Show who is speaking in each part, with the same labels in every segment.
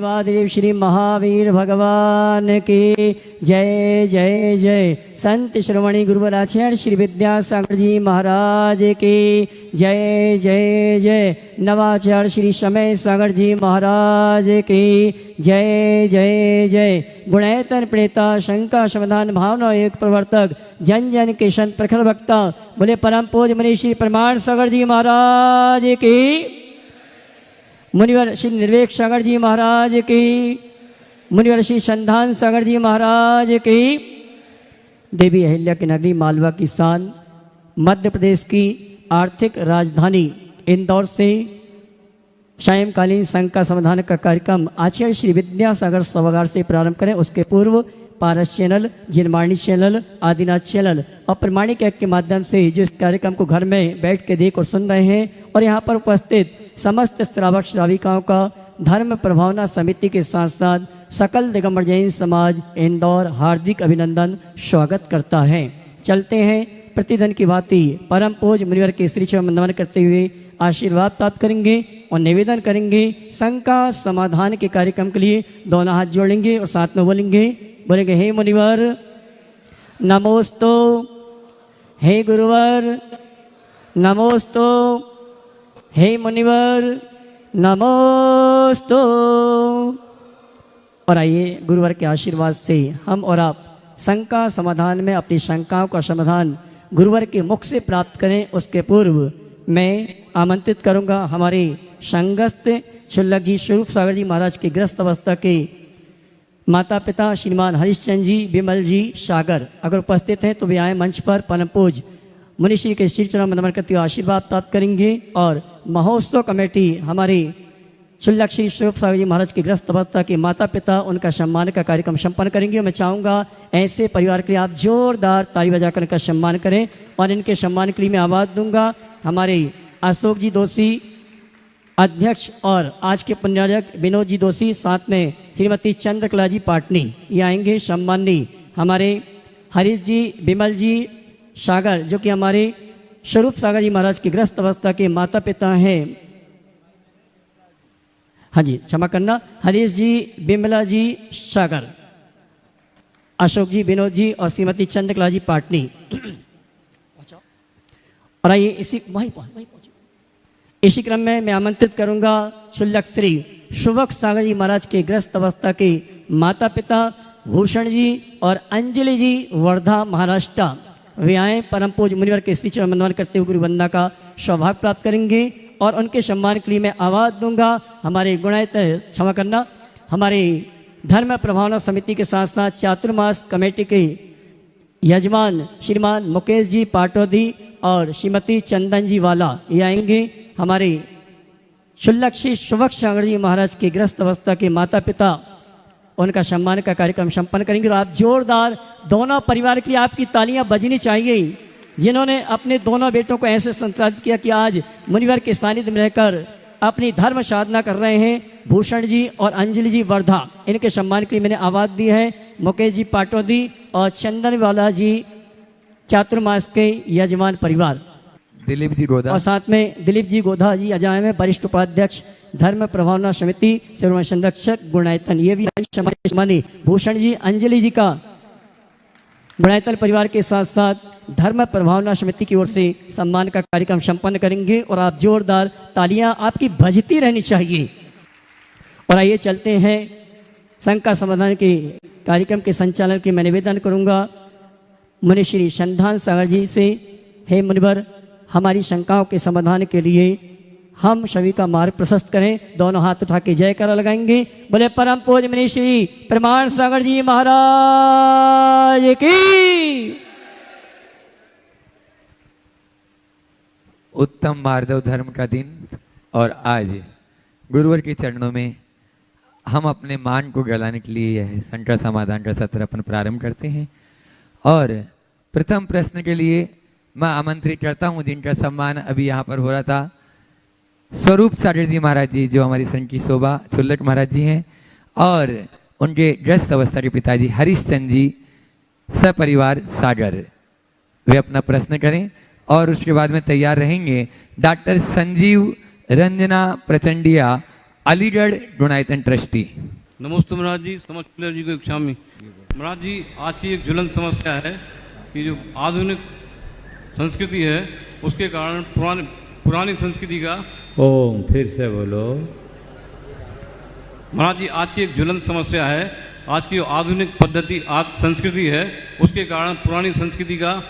Speaker 1: देवादेव श्री महावीर भगवान की जय जय जय। संत श्रोमणी गुरुवर आचार्य श्री विद्यासागर जी महाराज की जय जय जय। नवाचार्य श्री समय सागर जी महाराज की जय जय जय। गुणैतन प्रणेता शंका समाधान भावना एक प्रवर्तक जन जन के संत प्रखर वक्ता बोले परम पूज्य मुनि श्री प्रमाण सागर जी महाराज की, मुनिवर श्री निर्वेक सागर जी महाराज की, मुनिवर श्री संधान सागर जी महाराज की। देवी अहिल्या की नगरी मालवा की शान, मध्य प्रदेश की आर्थिक राजधानी इंदौर से सायंकालीन शंका समाधान का कार्यक्रम आचार्य श्री विद्यासागर सभागार से प्रारंभ करें। उसके पूर्व पारस चैनल, जिनमाणी चैनल, आदिनाथ चैनल और प्रमाणिक ऐप के माध्यम से जो इस कार्यक्रम को घर में बैठ के देख और सुन रहे हैं और यहाँ पर उपस्थित समस्त श्रावक श्राविकाओं का धर्म प्रभावना समिति के साथ साथ सकल दिगंबर जैन समाज इंदौर हार्दिक अभिनंदन स्वागत करता है। चलते हैं प्रतिदिन की भांति परम पूज्य मुनिवर के श्री चरण वंदन करते हुए आशीर्वाद प्राप्त करेंगे और निवेदन करेंगे। शंका समाधान के कार्यक्रम के लिए दोनों हाथ जोड़ेंगे और साथ में बोलेंगे हे मुनिवर नमोस्तु, हे गुरुवर नमोस्तु, हे मुनिवर नमोस्तु। और आइए गुरुवर के आशीर्वाद से हम और आप शंका समाधान में अपनी शंकाओं का समाधान गुरुवर के मुख से प्राप्त करें। उसके पूर्व मैं आमंत्रित करूंगा हमारे संगस्थ शुल्लक जी स्वरूप सागर जी महाराज की गृहस्थ अवस्था के माता पिता श्रीमान हरिश्चंद्र जी, विमल जी सागर अगर उपस्थित हैं तो वे आए मंच पर। परम पूज्य मुनि श्री के श्री चरण नमन करते हुए आशीर्वाद प्राप्त करेंगे और महोत्सव कमेटी हमारे शुल्लक श्री स्वरूप सागर जी महाराज की गृहस्थ अवस्था के माता पिता उनका सम्मान का कार्यक्रम संपन्न करेंगे। मैं चाहूँगा ऐसे परिवार के लिए आप जोरदार ताली बजाकर इनका सम्मान करें और इनके सम्मान के लिए मैं आवाज़ दूंगा हमारे अशोक जी दोषी अध्यक्ष और आज के पुण्यार्जक विनोद जी दोषी, साथ में श्रीमती चंद्रकला जी पाटनी ये आएंगे। सम्माननीय हमारे हरीश जी, विमल जी सागर जो कि हमारे स्वरूप सागर जी महाराज की गृहस्थ अवस्था के माता पिता हैं। हाँ जी क्षमा करना, हरीश जी, विमला जी सागर, अशोक जी, विनोद जी और श्रीमती चंद्रकला जी पाटनी। और आइए इसी क्रम में मैं आमंत्रित करूंगा शुल्लक श्री शुभक सागर जी महाराज के गृहस्थ अवस्था के माता पिता भूषण जी और अंजलि जी वर्धा महाराष्ट्र। वे आए परम पूज्य मुनिवर के श्री चरण वंदन करते हुए गुरु वंदना का सौभाग्य प्राप्त करेंगे और उनके सम्मान के लिए मैं आवाज़ दूंगा हमारे क्षमा करना हमारे धर्म प्रभावना समिति के साथ साथ चातुर्मास कमेटी के यजमान श्रीमान मुकेश जी पाटोदी और श्रीमती चंदन जी वाला ये आएंगे। हमारे शुल्लक श्री शुभक सागर जी महाराज के गृहस्थ अवस्था के माता पिता उनका सम्मान का कार्यक्रम संपन्न करेंगे। और आप जोरदार दोनों परिवार के लिए आपकी तालियां बजनी चाहिए जिन्होंने अपने दोनों बेटों को ऐसे संचालित किया कि आज मुनिवर के सानिध्य में रहकर अपनी धर्म साधना कर रहे हैं। भूषण जी और अंजलि जी वर्धा इनके सम्मान के लिए मैंने आवाज़ दी है। मुकेश जी पाटोदी और चंदन वाला जी चातुर्मास के यजमान परिवार,
Speaker 2: दिलीप जी गोधा
Speaker 1: और साथ में दिलीप जी गोधा जी अजाय में वरिष्ठ उपाध्यक्ष धर्म प्रभावना समिति सर्व संरक्षक गुणायतन, ये भी सम्मानी भूषण जी अंजलि जी का गुणायतन परिवार के साथ साथ धर्म प्रभावना समिति की ओर से सम्मान का कार्यक्रम संपन्न करेंगे। और आप जोरदार तालियां आपकी बजती रहनी चाहिए। और आइए चलते हैं शंका समाधान के कार्यक्रम के संचालन की मैं निवेदन करूंगा मुनि श्री संधान सागर जी से। हे मुनिवर हमारी शंकाओं के समाधान के लिए हम सभी का मार्ग प्रशस्त करें। दोनों हाथ उठा के जयकारा लगाएंगे। बोले परम पूज्य मुनि श्री प्रमाण सागर जी महाराज की।
Speaker 2: उत्तम मार्दव धर्म का दिन और आज गुरुवर के चरणों में हम अपने मान को गलाने के लिए यह शंका समाधान का सत्र अपन प्रारंभ करते हैं। और प्रथम प्रश्न के लिए मैं आमंत्रित करता हूं जिनका सम्मान अभी यहाँ पर हो रहा था, स्वरूप सागर जी महाराज जी जो हमारी संघ की शोभा शुल्लक महाराज जी हैं और उनके गृहस्थ अवस्था के पिताजी हरिश्चंद्र जी सपरिवार सागर, वे अपना प्रश्न करें। और उसके बाद में तैयार रहेंगे डॉक्टर संजीव रंजना प्रचंडिया अलीगढ़ गुणायतन ट्रस्टी।
Speaker 3: नमस्ते महाराज जी, समझ जी को इच्छामी। महाराज जी, आज की एक ज्वलंत समस्या है कि जो आधुनिक संस्कृति है उसके कारण पुरानी संस्कृति का।
Speaker 4: ओम, फिर से बोलो।
Speaker 3: महाराज जी, आज की एक ज्वलंत समस्या है, आज की जो आधुनिक पद्धति संस्कृति है उसके कारण पुरानी संस्कृति का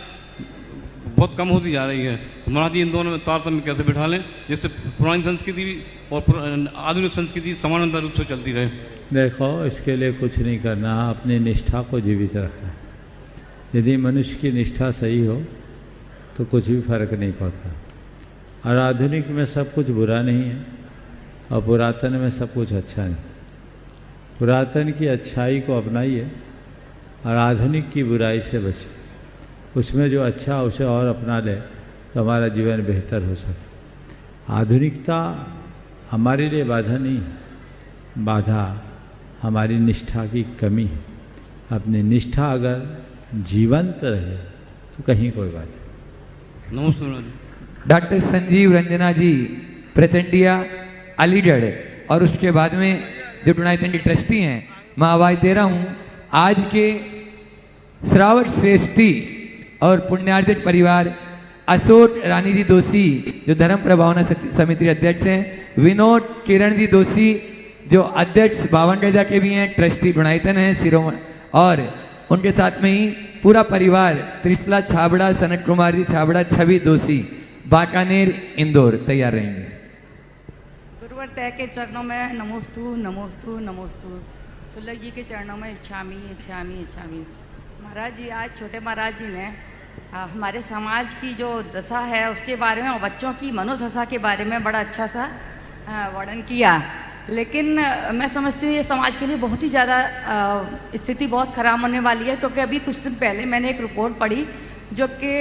Speaker 3: बहुत कम होती जा रही है। तो महाराज जी, इन दोनों में तारतम्य कैसे बिठा लें जिससे पुरानी संस्कृति और आधुनिक संस्कृति समानांतर रूप से चलती रहे?
Speaker 4: देखो, इसके लिए कुछ नहीं करना, अपनी निष्ठा को जीवित रखना। यदि मनुष्य की निष्ठा सही हो तो कुछ भी फर्क नहीं पड़ता। और आधुनिक में सब कुछ बुरा नहीं है और पुरातन में सब कुछ अच्छा नहीं। पुरातन की अच्छाई को अपनाइए और आधुनिक की बुराई से बचिए। उसमें जो अच्छा उसे और अपना ले तो हमारा जीवन बेहतर हो सके। आधुनिकता हमारे लिए बाधा नहीं है, बाधा हमारी निष्ठा की कमी है। अपनी निष्ठा अगर जीवंत रहे तो कहीं कोई बात नहीं।
Speaker 3: नमस्ते महाराज जी।
Speaker 2: डॉक्टर संजीव रंजना जी, प्रचंडिया, अलीगढ़, और उसके बाद में जो गुणायतन की ट्रस्टी हैं, मैं आवाज़ दे रहा हूँ आज के श्रावक श्रेष्ठी और पुण्यार्जित परिवार अशोक रानी जी दोषी जो धर्म प्रभावना समिति अध्यक्ष हैं, विनोद किरण जी दोषी जो अध्यक्ष बावनगढ़ के भी हैं, ट्रस्टी गुणायतन हैं शिरोमणि, और उनके साथ में ही पूरा परिवार त्रिशला छाबड़ा, सनत कुमार जी छाबड़ा, छवि दोषी, बाकानेर, इंदौर तैयार रहेंगे।
Speaker 5: गुरुवर तय के चरणों में नमोस्तु नमोस्तु नमोस्तु। सुलभ जी के चरणों में इच्छामी इच्छामी इच्छामी। महाराज जी, आज छोटे महाराज जी ने हमारे समाज की जो दशा है उसके बारे में और बच्चों की मनोदशा के बारे में बड़ा अच्छा सा वर्णन किया। लेकिन मैं समझती हूँ ये समाज के लिए बहुत ही ज़्यादा स्थिति बहुत ख़राब होने वाली है, क्योंकि अभी कुछ दिन पहले मैंने एक रिपोर्ट पढ़ी जो कि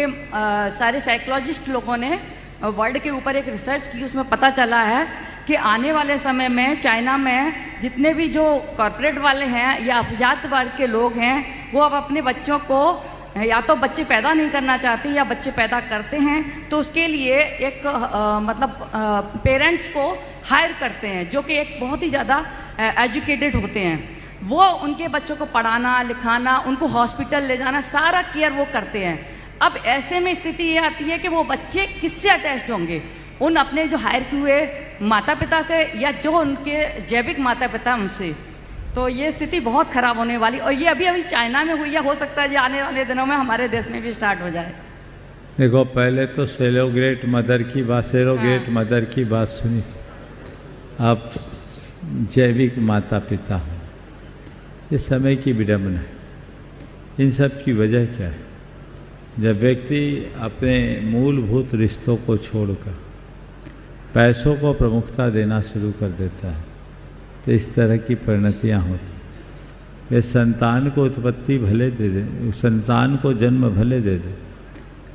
Speaker 5: सारे साइकोलॉजिस्ट लोगों ने वर्ल्ड के ऊपर एक रिसर्च की। उसमें पता चला है कि आने वाले समय में चाइना में जितने भी जो कॉर्पोरेट वाले हैं या अपजात वर्ग के लोग हैं वो अब अपने बच्चों को या तो बच्चे पैदा नहीं करना चाहते या बच्चे पैदा करते हैं तो उसके लिए एक पेरेंट्स को हायर करते हैं जो कि एक बहुत ही ज़्यादा एजुकेटेड होते हैं। वो उनके बच्चों को पढ़ाना लिखाना, उनको हॉस्पिटल ले जाना, सारा केयर वो करते हैं। अब ऐसे में स्थिति ये आती है कि वो बच्चे किससे अटैच्ड होंगे, उन अपने जो हायर हुए माता पिता से या जो उनके जैविक माता पिता उनसे। तो ये स्थिति बहुत ख़राब होने वाली, और ये अभी चाइना में हुई है, हो सकता है ये आने वाले दिनों में हमारे देश में भी स्टार्ट हो जाए।
Speaker 4: देखो, पहले तो सेरोगेट मदर की बात सुनी, अब जैविक माता पिता, ये समय की विडंबना है। इन सब की वजह क्या है? जब व्यक्ति अपने मूलभूत रिश्तों को छोड़कर पैसों को प्रमुखता देना शुरू कर देता है तो इस तरह की परिणतियाँ होती। वे संतान को उत्पत्ति भले दे दें, संतान को जन्म भले दे दें,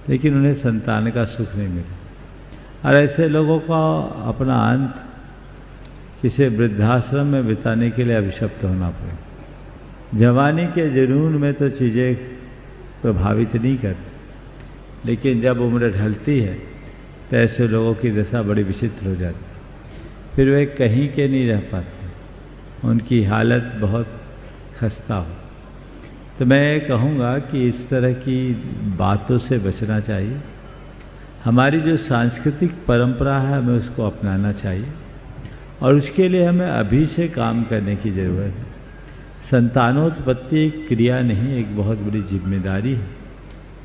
Speaker 4: लेकिन उन्हें संतान का सुख नहीं मिला। और ऐसे लोगों का अपना अंत किसी वृद्धाश्रम में बिताने के लिए अभिशप्त होना पड़े। जवानी के जुनून में तो चीज़ें प्रभावित नहीं करती, लेकिन जब उम्र ढलती है तो ऐसे लोगों की दशा बड़ी विचित्र हो जाती है। फिर वे कहीं के नहीं रह पाते, उनकी हालत बहुत खस्ता हो। तो मैं कहूँगा कि इस तरह की बातों से बचना चाहिए। हमारी जो सांस्कृतिक परंपरा है हमें उसको अपनाना चाहिए और उसके लिए हमें अभी से काम करने की ज़रूरत है। संतानोत्पत्ति एक क्रिया नहीं, एक बहुत बड़ी जिम्मेदारी है,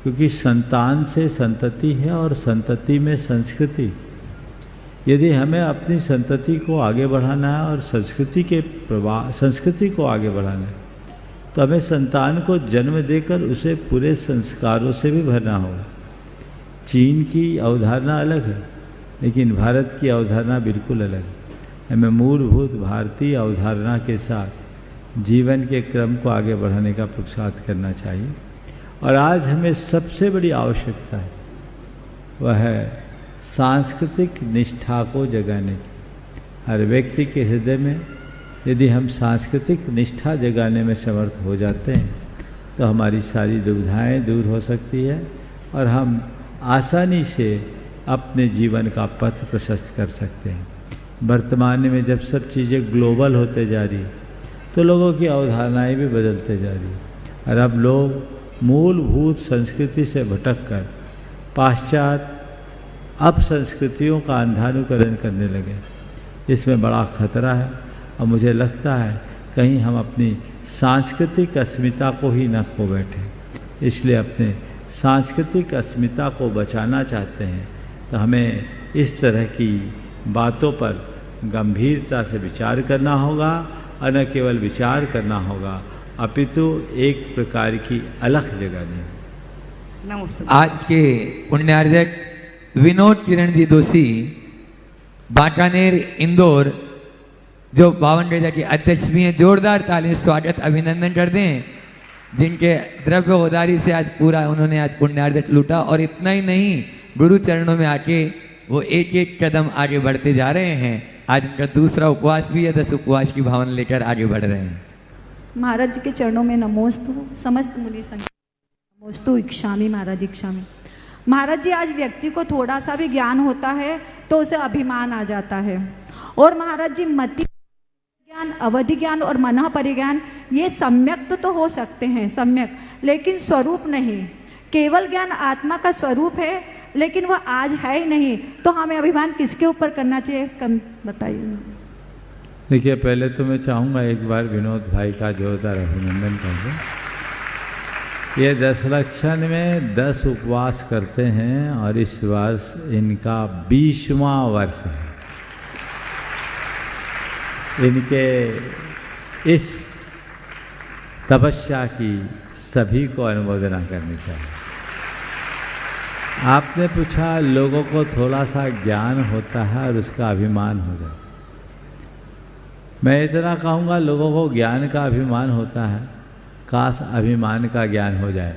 Speaker 4: क्योंकि संतान से संतति है और संतति में संस्कृति। यदि हमें अपनी संतति को आगे बढ़ाना है और संस्कृति को आगे बढ़ाना है तो हमें संतान को जन्म देकर उसे पूरे संस्कारों से भी भरना होगा। चीन की अवधारणा अलग है, लेकिन भारत की अवधारणा बिल्कुल अलग है। हमें मूलभूत भारतीय अवधारणा के साथ जीवन के क्रम को आगे बढ़ाने का पुरुषार्थ करना चाहिए। और आज हमें सबसे बड़ी आवश्यकता है वह है सांस्कृतिक निष्ठा को जगाने की। हर व्यक्ति के हृदय में यदि हम सांस्कृतिक निष्ठा जगाने में समर्थ हो जाते हैं तो हमारी सारी दुविधाएं दूर हो सकती है और हम आसानी से अपने जीवन का पथ प्रशस्त कर सकते हैं। वर्तमान में जब सब चीज़ें ग्लोबल होते जा रही तो लोगों की अवधारणाएं भी बदलते जा रही और अब लोग मूलभूत संस्कृति से भटककर पाश्चात्य अब संस्कृतियों का अंधानुकरण करने लगे। इसमें बड़ा खतरा है और मुझे लगता है कहीं हम अपनी सांस्कृतिक अस्मिता को ही न खो बैठे। इसलिए अपने सांस्कृतिक अस्मिता को बचाना चाहते हैं तो हमें इस तरह की बातों पर गंभीरता से विचार करना होगा और न केवल विचार करना होगा अपितु एक प्रकार की अलग जगह नहीं।
Speaker 5: नमस्ते।
Speaker 2: आज के पुण्यार्जक विनोद किरण जी दोषी बांकानेर इंदौर जो 52 डेजा के अध्यक्ष भी हैं, जोरदार ताली स्वागत अभिनंदन करते हैं, जिनके द्रव्य उदारी से आज पूरा उन्होंने आज पुण्यार्जक लूटा। और इतना ही नहीं, गुरु चरणों में आके वो एक एक कदम आगे बढ़ते जा रहे हैं। आज उनका दूसरा उपवास भी है, 10 उपवास की भावना लेकर आगे बढ़ रहे हैं।
Speaker 6: महाराज जी के चरणों में नमोस्तु, समस्त मुनि संघ नमोस्तु, इक्षामी महाराज इक्षामी। महाराज जी, आज व्यक्ति को थोड़ा सा भी ज्ञान होता है तो उसे अभिमान आ जाता है। और महाराज जी, मति ज्ञान, अवधि ज्ञान और मनः परिज्ञान ये सम्यक तो हो सकते हैं, सम्यक, लेकिन स्वरूप नहीं। केवल ज्ञान आत्मा का स्वरूप है, लेकिन वह आज है ही नहीं, तो हमें अभिमान किसके ऊपर करना चाहिए, कम बताइए।
Speaker 4: देखिए, पहले तो मैं चाहूँगा एक बार विनोद भाई का जोरदार अभिनंदन कर दूं। ये 10 लक्षण में 10 उपवास करते हैं और इस वर्ष इनका 20वां वर्ष है। इनके इस तपस्या की सभी को अनुमोदना करनी चाहिए। आपने पूछा लोगों को थोड़ा सा ज्ञान होता है और उसका अभिमान हो जाए। मैं इतना कहूँगा, लोगों को ज्ञान का अभिमान होता है, काश अभिमान का ज्ञान हो जाए।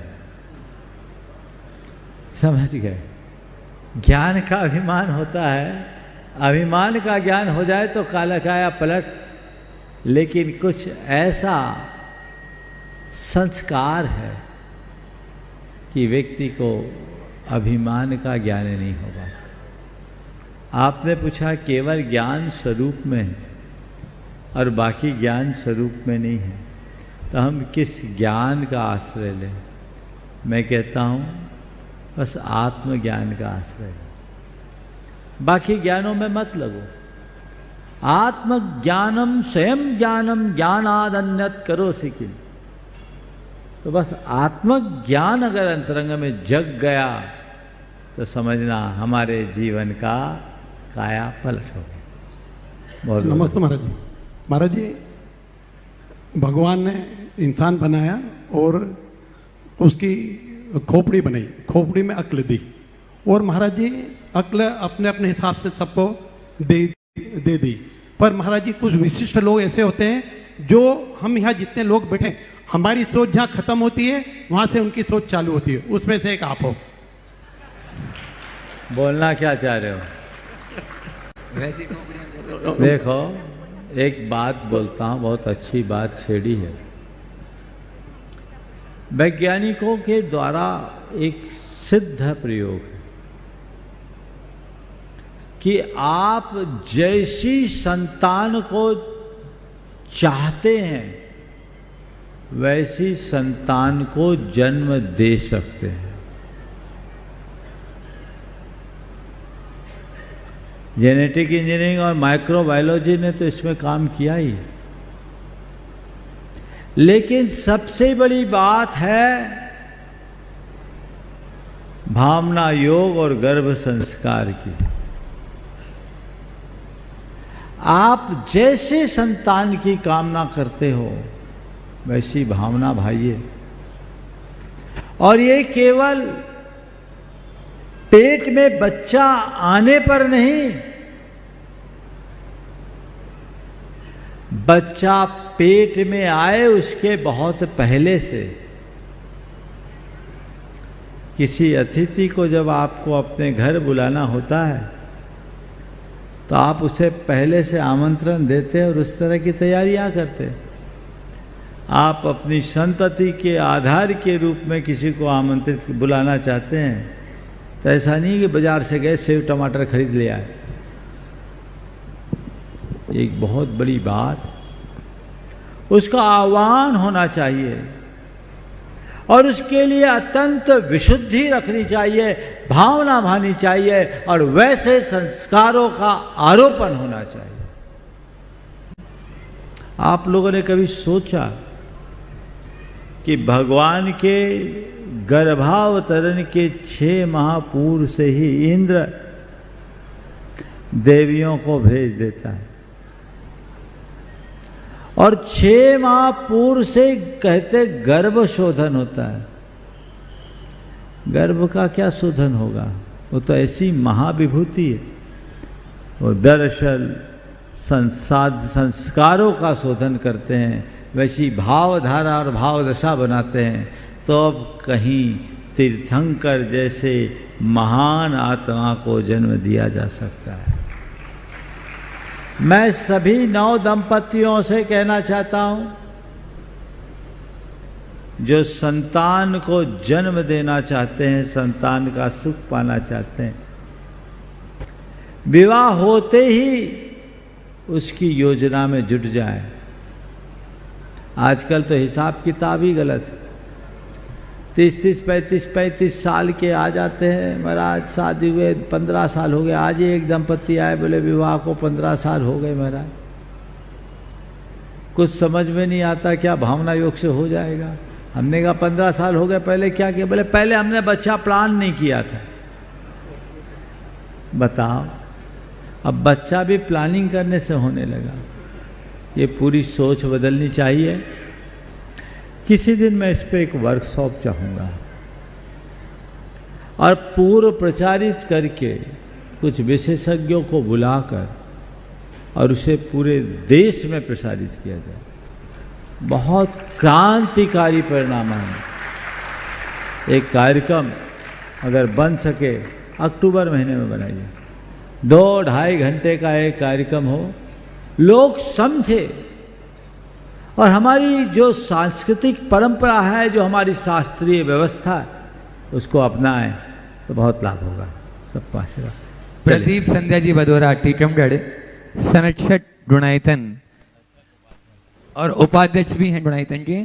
Speaker 4: समझ गए? ज्ञान का अभिमान होता है, अभिमान का ज्ञान हो जाए तो काला काया पलट। लेकिन कुछ ऐसा संस्कार है कि व्यक्ति को अभिमान का ज्ञान नहीं होगा। आपने पूछा केवल ज्ञान स्वरूप में है और बाकी ज्ञान स्वरूप में नहीं है, तो हम किस ज्ञान का आश्रय लें? मैं कहता हूँ बस आत्मज्ञान का आश्रय लें, बाकी ज्ञानों में मत लगो। आत्मज्ञानम स्वयं ज्ञानम ज्ञानादन्यत करो सिकिल। तो बस आत्मज्ञान अगर अंतरंग में जग गया तो समझना हमारे जीवन का काया पलट हो गया।
Speaker 7: नमस्ते महाराज जी। महाराज जी, भगवान ने इंसान बनाया और उसकी खोपड़ी बनाई, खोपड़ी में अक्ल दी, और महाराज जी अक्ल अपने अपने हिसाब से सबको दे दी। पर महाराज जी, कुछ विशिष्ट लोग ऐसे होते हैं जो हम यहाँ जितने लोग बैठे, हमारी सोच जहाँ खत्म होती है वहाँ से उनकी सोच चालू होती है। उसमें से एक आप हो।
Speaker 4: बोलना क्या चाह रहे हो? देखो, एक बात बोलता हूँ, बहुत अच्छी बात छेड़ी है। वैज्ञानिकों के द्वारा एक सिद्ध प्रयोग है कि आप जैसी संतान को चाहते हैं वैसी संतान को जन्म दे सकते हैं। जेनेटिक इंजीनियरिंग और माइक्रोबायोलॉजी ने तो इसमें काम किया ही। लेकिन सबसे बड़ी बात है भावना योग और गर्भ संस्कार की। आप जैसे संतान की कामना करते हो वैसी भावना भाइये। और ये केवल पेट में बच्चा आने पर नहीं, बच्चा पेट में आए उसके बहुत पहले से। किसी अतिथि को जब आपको अपने घर बुलाना होता है तो आप उसे पहले से आमंत्रण देते और उस तरह की तैयारियां करते। आप अपनी संतति के आधार के रूप में किसी को आमंत्रित बुलाना चाहते हैं तो ऐसा नहीं कि बाजार से गए सेव टमाटर खरीद ले आए। एक बहुत बड़ी बात, उसका आह्वान होना चाहिए और उसके लिए अत्यंत विशुद्धि रखनी चाहिए, भावना भानी चाहिए और वैसे संस्कारों का आरोपण होना चाहिए। आप लोगों ने कभी सोचा कि भगवान के गर्भावतरण के 6 माह पूर्व से ही इंद्र देवियों को भेज देता है और 6 माह पूर्व से कहते गर्भ शोधन होता है। गर्भ का क्या शोधन होगा, वो तो ऐसी महाविभूति है। वो दरअसल संस्कारों का शोधन करते हैं, वैसी भावधारा और भावदशा बनाते हैं। तो अब कहीं तीर्थंकर जैसे महान आत्मा को जन्म दिया जा सकता है। मैं सभी 9 दंपतियों से कहना चाहता हूं जो संतान को जन्म देना चाहते हैं, संतान का सुख पाना चाहते हैं, विवाह होते ही उसकी योजना में जुट जाए। आजकल तो हिसाब किताब ही गलत है। 30-30, 35-35 साल के आ जाते हैं, महाराज शादी हुए 15 साल हो गए। आज ही एक दंपति आए, बोले विवाह को 15 साल हो गए महाराज। कुछ समझ में नहीं आता, क्या भावना योग से हो जाएगा। हमने कहा 15 साल हो गए, पहले क्या किया? बोले पहले हमने बच्चा प्लान नहीं किया था। बताओ, अब बच्चा भी प्लानिंग करने से होने लगा। ये पूरी सोच बदलनी चाहिए। किसी दिन मैं इस पे एक वर्कशॉप चाहूँगा और पूर्व प्रचारित करके कुछ विशेषज्ञों को बुलाकर और उसे पूरे देश में प्रसारित किया जाए। बहुत क्रांतिकारी परिणाम है। एक कार्यक्रम अगर बन सके अक्टूबर महीने में बनाइए। 2-2.5 घंटे का एक कार्यक्रम हो, लोग समझे और हमारी जो सांस्कृतिक परंपरा है, जो हमारी शास्त्रीय व्यवस्था है, उसको अपनाएं तो बहुत लाभ होगा सबको। आशीर्वाद।
Speaker 2: प्रदीप संध्या जी बदोरा टीकमगढ़ संरक्षक गुणायतन और उपाध्यक्ष भी हैं गुणायतन के।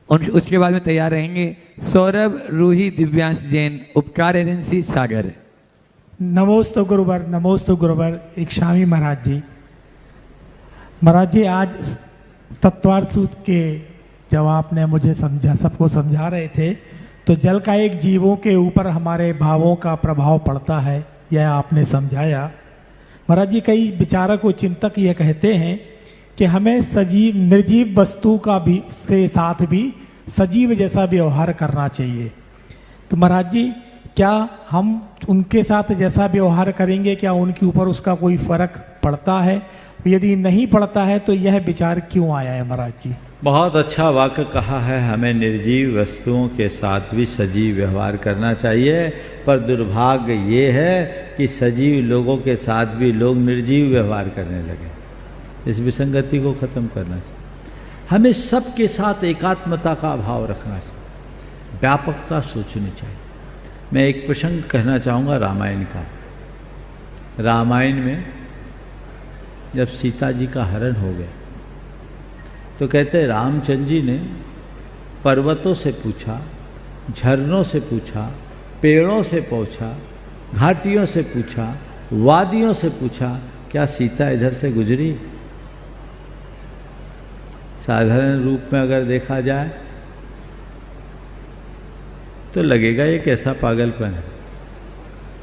Speaker 2: उसके बाद में तैयार रहेंगे सौरभ रूही दिव्यांश जैन उपकार एजेंसी सागर।
Speaker 8: नमोस्तु गुरुवर, नमोस्तु गुरुवर। इक्षामी महाराज जी। महाराज जी, आज तत्वार्थ सूत्र के जब आपने मुझे सबको समझा रहे थे, तो जल का एक जीवों के ऊपर हमारे भावों का प्रभाव पड़ता है, यह आपने समझाया। महाराज जी, कई विचारक व चिंतक यह कहते हैं कि हमें सजीव निर्जीव वस्तु का भी के साथ भी सजीव जैसा व्यवहार करना चाहिए। तो महाराज जी, क्या हम उनके साथ जैसा व्यवहार करेंगे, क्या उनके ऊपर उसका कोई फर्क पड़ता है? यदि नहीं पड़ता है तो यह विचार क्यों आया है महाराज जी?
Speaker 4: बहुत अच्छा वाक्य कहा है। हमें निर्जीव वस्तुओं के साथ भी सजीव व्यवहार करना चाहिए, पर दुर्भाग्य ये है कि सजीव लोगों के साथ भी लोग निर्जीव व्यवहार करने लगे। इस विसंगति को खत्म करना चाहिए। हमें सबके साथ एकात्मता का भाव रखना चाहिए, व्यापकता सोचनी चाहिए। मैं एक प्रसंग कहना चाहूँगा रामायण का। रामायण में जब सीता जी का हरण हो गया तो कहते रामचंद्र जी ने पर्वतों से पूछा, झरनों से पूछा, पेड़ों से पूछा, घाटियों से पूछा, वादियों से पूछा, क्या सीता इधर से गुजरी? साधारण रूप में अगर देखा जाए तो लगेगा ये कैसा पागलपन है,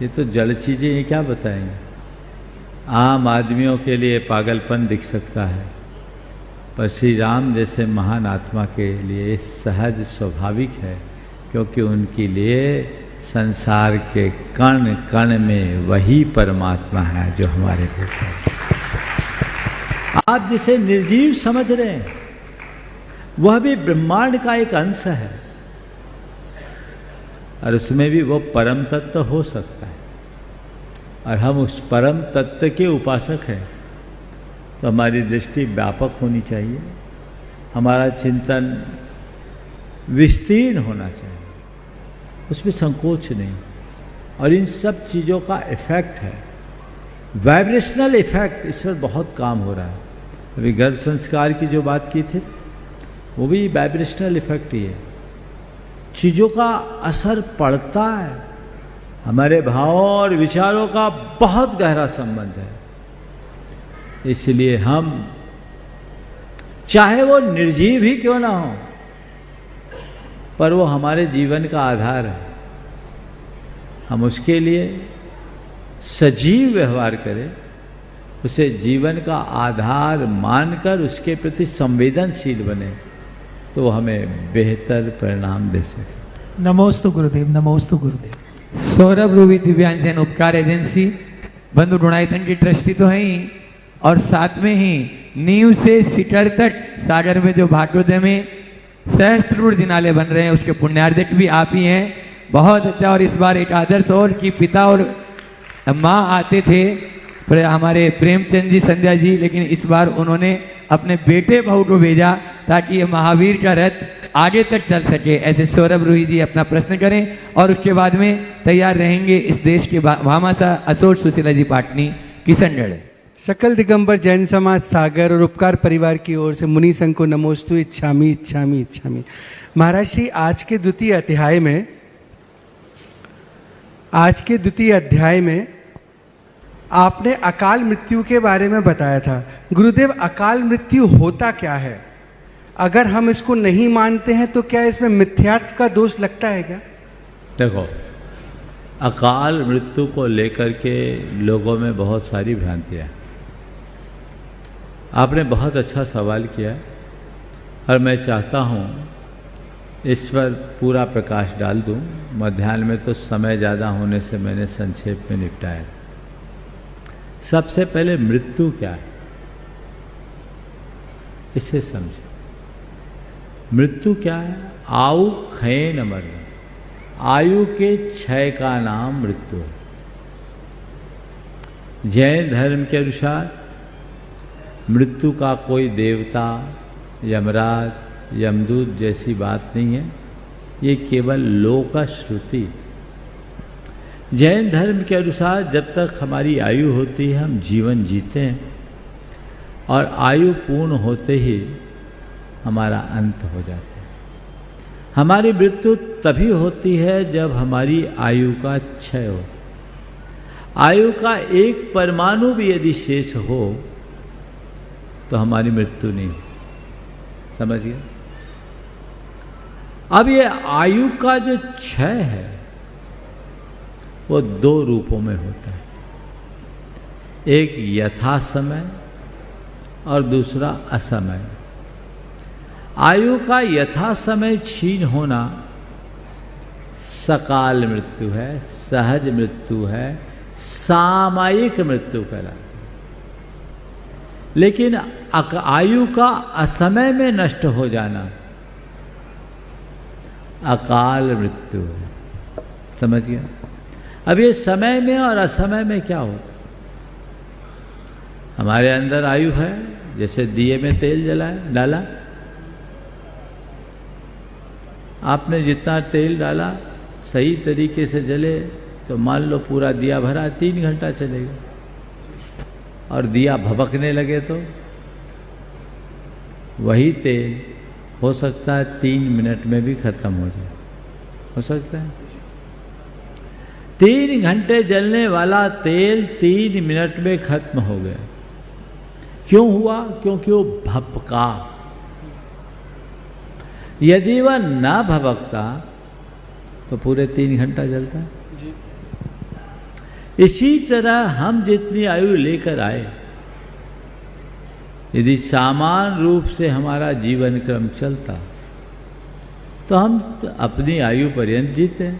Speaker 4: ये तो जड़ चीज़ें, ये क्या बताएंगे। आम आदमियों के लिए पागलपन दिख सकता है, पर श्री राम जैसे महान आत्मा के लिए सहज स्वाभाविक है, क्योंकि उनके लिए संसार के कण कण में वही परमात्मा है जो हमारे भीतर है। आप जिसे निर्जीव समझ रहे हैं वह भी ब्रह्मांड का एक अंश है और उसमें भी वो परम तत्व हो सकता है, और हम उस परम तत्व के उपासक हैं। तो हमारी दृष्टि व्यापक होनी चाहिए, हमारा चिंतन विस्तीर्ण होना चाहिए, उसमें संकोच नहीं। और इन सब चीज़ों का इफेक्ट है वाइब्रेशनल इफेक्ट इस पर बहुत काम हो रहा है। अभी गर्भ संस्कार की जो बात की थी वो भी वाइब्रेशनल इफेक्ट ही है। चीज़ों का असर पड़ता है, हमारे भावों और विचारों का बहुत गहरा संबंध है। इसलिए हम चाहे वो निर्जीव ही क्यों ना हो, पर वो हमारे जीवन का आधार है, हम उसके लिए सजीव व्यवहार करें, उसे जीवन का आधार मानकर उसके प्रति संवेदनशील बने, तो हमें बेहतर परिणाम दे सके।
Speaker 8: नमोस्तु गुरुदेव, नमोस्तु गुरुदेव।
Speaker 2: सौरभ रूबी दिव्यांजन उपकार एजेंसी बंधु ढूंढाईथन की ट्रस्टी तो है ही, और साथ में ही नींव से सिटर तक सागर में जो भाटोदय में सहस्त्र दिनाले बन रहे हैं उसके पुण्यार्जक भी आप ही हैं। बहुत अच्छा। और इस बार एक आदर्श और कि पिता और माँ आते थे हमारे प्रेमचंद जी, संध्या जी, लेकिन इस बार उन्होंने अपने बेटे बहू को भेजा ताकि ये महावीर का रथ आगे तक चल सके। ऐसे सौरभ रूही जी अपना प्रश्न करें और उसके बाद में तैयार रहेंगे इस देश के भामासा अशोक सुशीला जी पाटनी किशनगढ़।
Speaker 9: सकल दिगंबर जैन समाज सागर और उपकार परिवार की ओर से मुनि संघ को नमोस्तु इच्छामि इच्छामि इच्छामि। महाराज श्री आज के द्वितीय अध्याय में आपने अकाल मृत्यु के बारे में बताया था। गुरुदेव, अकाल मृत्यु होता क्या है? अगर हम इसको नहीं मानते हैं तो क्या इसमें मिथ्यात्व का दोष लगता है क्या?
Speaker 4: देखो, अकाल मृत्यु को लेकर के लोगों में बहुत सारी भ्रांतियाँ हैं। आपने बहुत अच्छा सवाल किया और मैं चाहता हूँ इस पर पूरा प्रकाश डाल दूँ। मध्याह्न में तो समय ज़्यादा होने से मैंने संक्षेप में निपटाया। सबसे पहले मृत्यु क्या है इसे समझे। मृत्यु क्या है? आयु क्षय न मरना, आयु के क्षय का नाम मृत्यु है। जैन धर्म के अनुसार मृत्यु का कोई देवता, यमराज, यमदूत जैसी बात नहीं है, ये केवल लोक श्रुति। जैन धर्म के अनुसार जब तक हमारी आयु होती है हम जीवन जीते हैं, और आयु पूर्ण होते ही हमारा अंत हो जाता है। हमारी मृत्यु तभी होती है जब हमारी आयु का क्षय हो। आयु का एक परमाणु भी यदि शेष हो तो हमारी मृत्यु नहीं। समझिए, अब ये आयु का जो क्षय है वो दो रूपों में होता है, एक यथा समय और दूसरा असमय। आयु का यथा समय छीन होना सकाल मृत्यु है, सहज मृत्यु है, सामयिक मृत्यु कहलाती है। लेकिन आयु का असमय में नष्ट हो जाना अकाल मृत्यु है। समझ गया? अब ये समय में और असमय में क्या होता? हमारे अंदर आयु है, जैसे दिए में तेल डाला, आपने जितना तेल डाला सही तरीके से जले तो मान लो पूरा दिया भरा 3 घंटा चलेगा, और दिया भभकने लगे तो वही तेल हो सकता है 3 मिनट में भी खत्म हो जाए। हो सकता है 3 घंटे जलने वाला तेल 3 मिनट में खत्म हो गया। क्यों हुआ? क्योंकि वो भपका। यदि वह ना भभकता तो पूरे 3 घंटा जलता। इसी तरह हम जितनी आयु लेकर आए, यदि सामान्य रूप से हमारा जीवन क्रम चलता तो हम अपनी आयु पर्यंत जीते।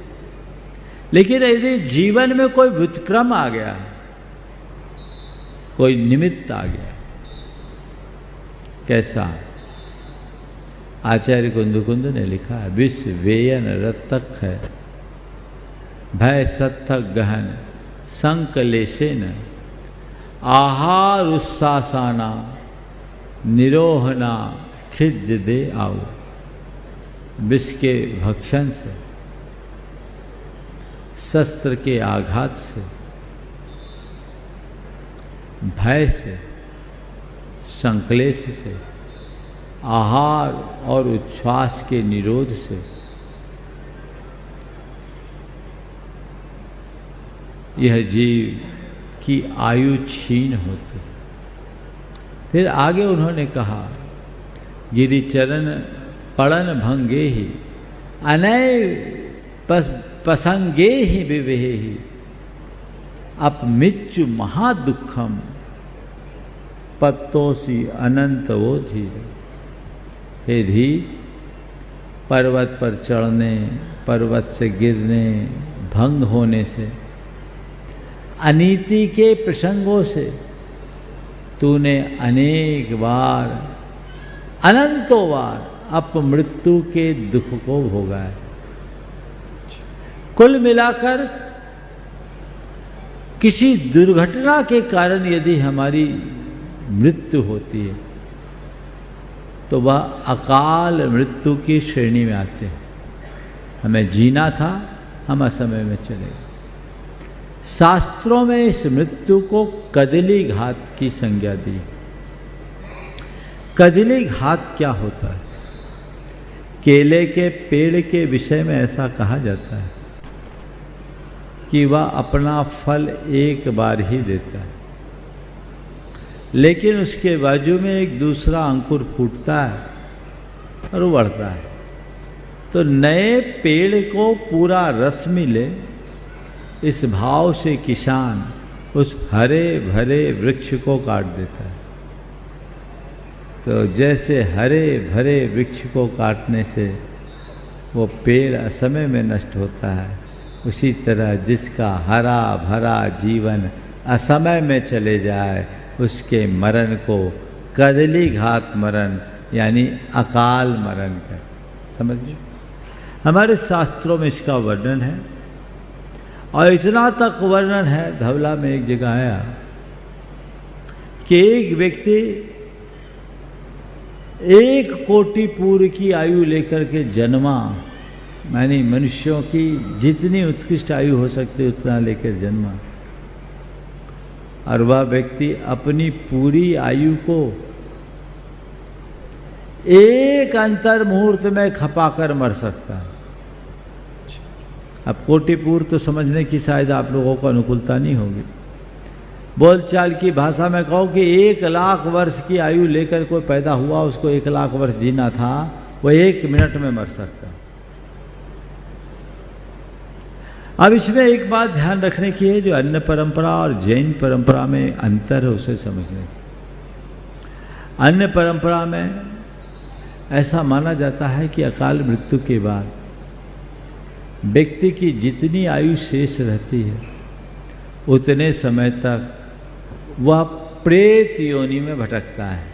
Speaker 4: लेकिन यदि जीवन में कोई व्युत्क्रम आ गया, कोई निमित्त आ गया, कैसा? आचार्य कुंद ने लिखा है, विष वेयन रतक है, भय सत्थक गहन संकलेशेन आहार उत्सासाना निरोहना खिज दे आओ। विष के भक्षण से, शस्त्र के आघात से भय से, संक्लेश से, आहार और उच्छ्वास के निरोध से यह जीव की आयु क्षीण होती। फिर आगे उन्होंने कहा, गिरिचरण पड़न भंगे ही अनय पसंगे ही विवेहे ही अपमिच्चु महादुखम पत्तोसी अनंत वो धीरे। हे धीर, पर्वत पर चढ़ने, पर्वत से गिरने, भंग होने से, अनीति के प्रसंगों से तूने अनेक बार, अनंतों बार अपमृत्यु के दुख को भोगा है। कुल मिलाकर किसी दुर्घटना के कारण यदि हमारी मृत्यु होती है तो वह अकाल मृत्यु की श्रेणी में आते हैं। हमें जीना था, हम असमय में चले गए। शास्त्रों में इस मृत्यु को कदली घात की संज्ञा दी। कदली घात क्या होता है? केले के पेड़ के विषय में ऐसा कहा जाता है कि वह अपना फल एक बार ही देता है, लेकिन उसके बाजू में एक दूसरा अंकुर फूटता है और वो बढ़ता है। तो नए पेड़ को पूरा रस मिले, इस भाव से किसान उस हरे भरे वृक्ष को काट देता है। तो जैसे हरे भरे वृक्ष को काटने से वो पेड़ असमय में नष्ट होता है, उसी तरह जिसका हरा भरा जीवन असमय में चले जाए उसके मरण को कदली घात मरण यानी अकाल मरण कर समझिए। हमारे शास्त्रों में इसका वर्णन है और इतना तक वर्णन है, धवला में एक जगह आया कि एक व्यक्ति 1 कोटि पूर्व की आयु लेकर के जन्मा, यानी मनुष्यों की जितनी उत्कृष्ट आयु हो सकती है उतना लेकर जन्मा, और वह व्यक्ति अपनी पूरी आयु को एक अंतर मुहूर्त में खपाकर मर सकता है। अब कोटि पूर्व तो समझने की शायद आप लोगों को अनुकूलता नहीं होगी। बोलचाल की भाषा में कहो कि 1 लाख वर्ष की आयु लेकर कोई पैदा हुआ, उसको 1 लाख वर्ष जीना था, वो 1 मिनट में मर सकता। अब इसमें एक बात ध्यान रखने की है, जो अन्य परंपरा और जैन परंपरा में अंतर है उसे समझने। अन्य परंपरा में ऐसा माना जाता है कि अकाल मृत्यु के बाद व्यक्ति की जितनी आयु शेष रहती है उतने समय तक वह प्रेत योनि में भटकता है।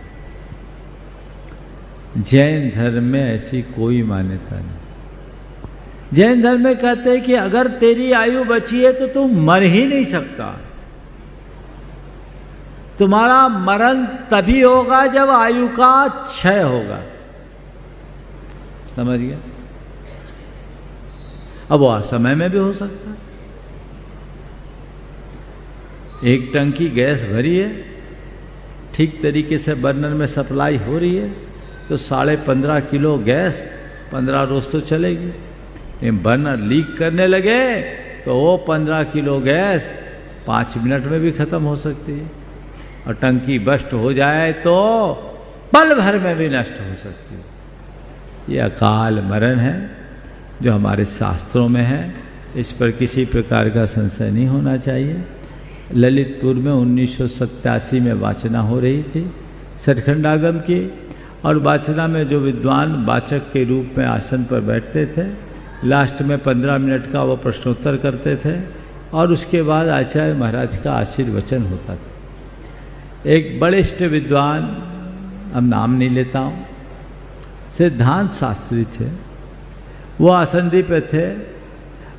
Speaker 4: जैन धर्म में ऐसी कोई मान्यता नहीं। जैन धर्म में कहते हैं कि अगर तेरी आयु बची है तो तू मर ही नहीं सकता। तुम्हारा मरण तभी होगा जब आयु का क्षय होगा। समझ गया? अब वो समय में भी हो सकता है। एक टंकी गैस भरी है, ठीक तरीके से बर्नर में सप्लाई हो रही है तो 15.5 किलो गैस 15 रोज तो चलेगी। बर्नर लीक करने लगे तो वो 15 किलो गैस 5 मिनट में भी खत्म हो सकती है, और टंकी बस्ट हो जाए तो पल भर में भी नष्ट हो सकती है। ये अकाल मरण है जो हमारे शास्त्रों में है, इस पर किसी प्रकार का संशय नहीं होना चाहिए। ललितपुर में 1987 में वाचना हो रही थी सचखंडागम की, और वाचना में जो विद्वान वाचक के रूप में आसन पर बैठते थे, लास्ट में 15 मिनट का वो प्रश्नोत्तर करते थे और उसके बाद आचार्य महाराज का आशीर्वचन होता था। एक बड़े विद्वान, अब नाम नहीं लेता हूँ, सिद्धांत शास्त्री थे, वो आसंदी पे थे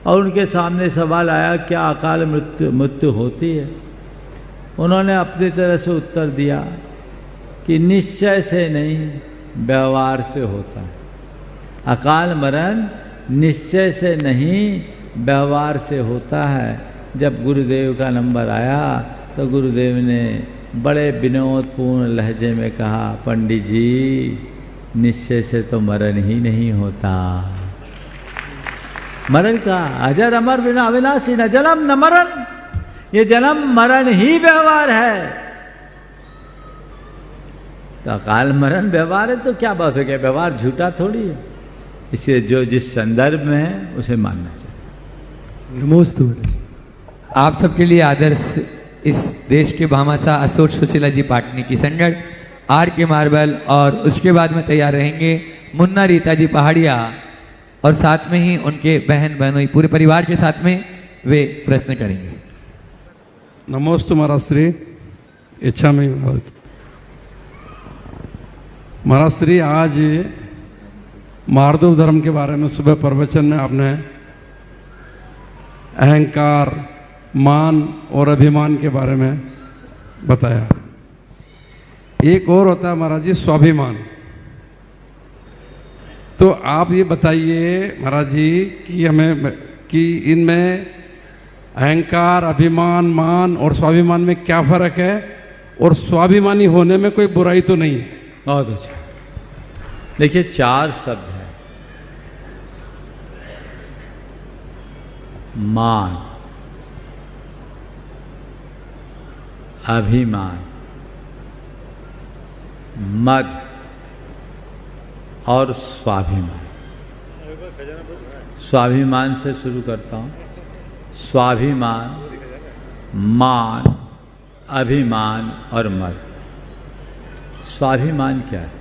Speaker 4: और उनके सामने सवाल आया क्या अकाल मृत्यु होती है। उन्होंने अपनी तरह से उत्तर दिया कि निश्चय से नहीं, व्यवहार से होता है। अकाल मरण निश्चय से नहीं, व्यवहार से होता है। जब गुरुदेव का नंबर आया तो गुरुदेव ने बड़े विनोदपूर्ण लहजे में कहा, पंडित जी निश्चय से तो मरण ही नहीं होता। मरण का अजर अमर बिना अविनाशी, न जन्म न मरण, ये जन्म मरण ही व्यवहार है। तो अकाल मरण व्यवहार है तो क्या बात हो गया, व्यवहार झूठा थोड़ी है। इसलिए जो जिस संदर्भ में है उसे मानना चाहिए।
Speaker 7: नमोस्तु।
Speaker 2: आप सबके लिए आदर्श इस देश के भामाशाह अशोक सुशीला जी पाटनी की संगत, आर के मार्बल, और उसके बाद में तैयार रहेंगे मुन्ना रीता जी पहाड़िया, और साथ में ही उनके बहन बहनोई पूरे परिवार के साथ में वे प्रश्न करेंगे।
Speaker 3: नमोस्तु महाराज श्री। इच्छा में महाराज श्री, आज मार्दव धर्म के बारे में सुबह प्रवचन में आपने अहंकार, मान और अभिमान के बारे में बताया। एक और होता है महाराज जी स्वाभिमान। तो आप ये बताइए महाराज जी कि हमें कि इनमें अहंकार, अभिमान, मान और स्वाभिमान में क्या फर्क है, और स्वाभिमानी होने में कोई बुराई तो नहीं है?
Speaker 4: बहुत अच्छा। देखिए 4 शब्द हैं, मान, अभिमान, मद और स्वाभिमान। स्वाभिमान से शुरू करता हूँ। स्वाभिमान, मान, अभिमान और मद। स्वाभिमान क्या है?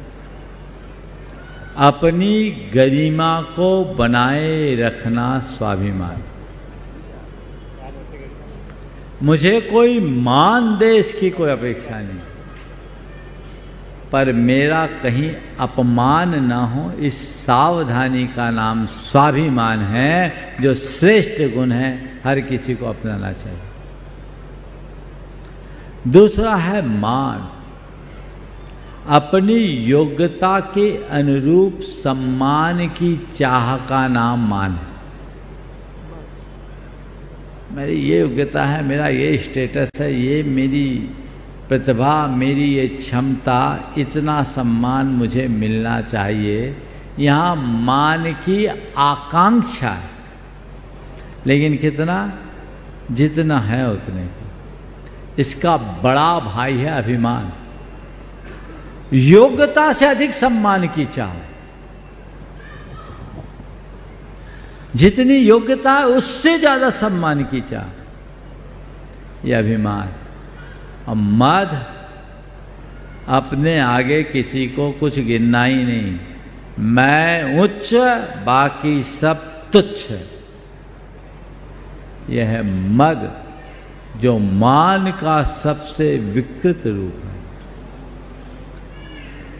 Speaker 4: अपनी गरिमा को बनाए रखना स्वाभिमान। मुझे कोई मान दे इसकी कोई अपेक्षा नहीं, पर मेरा कहीं अपमान ना हो, इस सावधानी का नाम स्वाभिमान है, जो श्रेष्ठ गुण है, हर किसी को अपनाना चाहिए। दूसरा है मान, अपनी योग्यता के अनुरूप सम्मान की चाह का नाम मान है। मेरी ये योग्यता है, मेरा ये स्टेटस है, ये मेरी प्रतिभा, मेरी ये क्षमता, इतना सम्मान मुझे मिलना चाहिए। यहाँ मान की आकांक्षा है, लेकिन कितना? जितना है उतने को। इसका बड़ा भाई है अभिमान। योग्यता से अधिक सम्मान की चाह। जितनी योग्यता है उससे ज्यादा सम्मान की चाह, यह अभिमान। और मद, अपने आगे किसी को कुछ गिनना ही नहीं, मैं उच्च बाकी सब तुच्छ। यह है मद, जो मान का सबसे विकृत रूप है।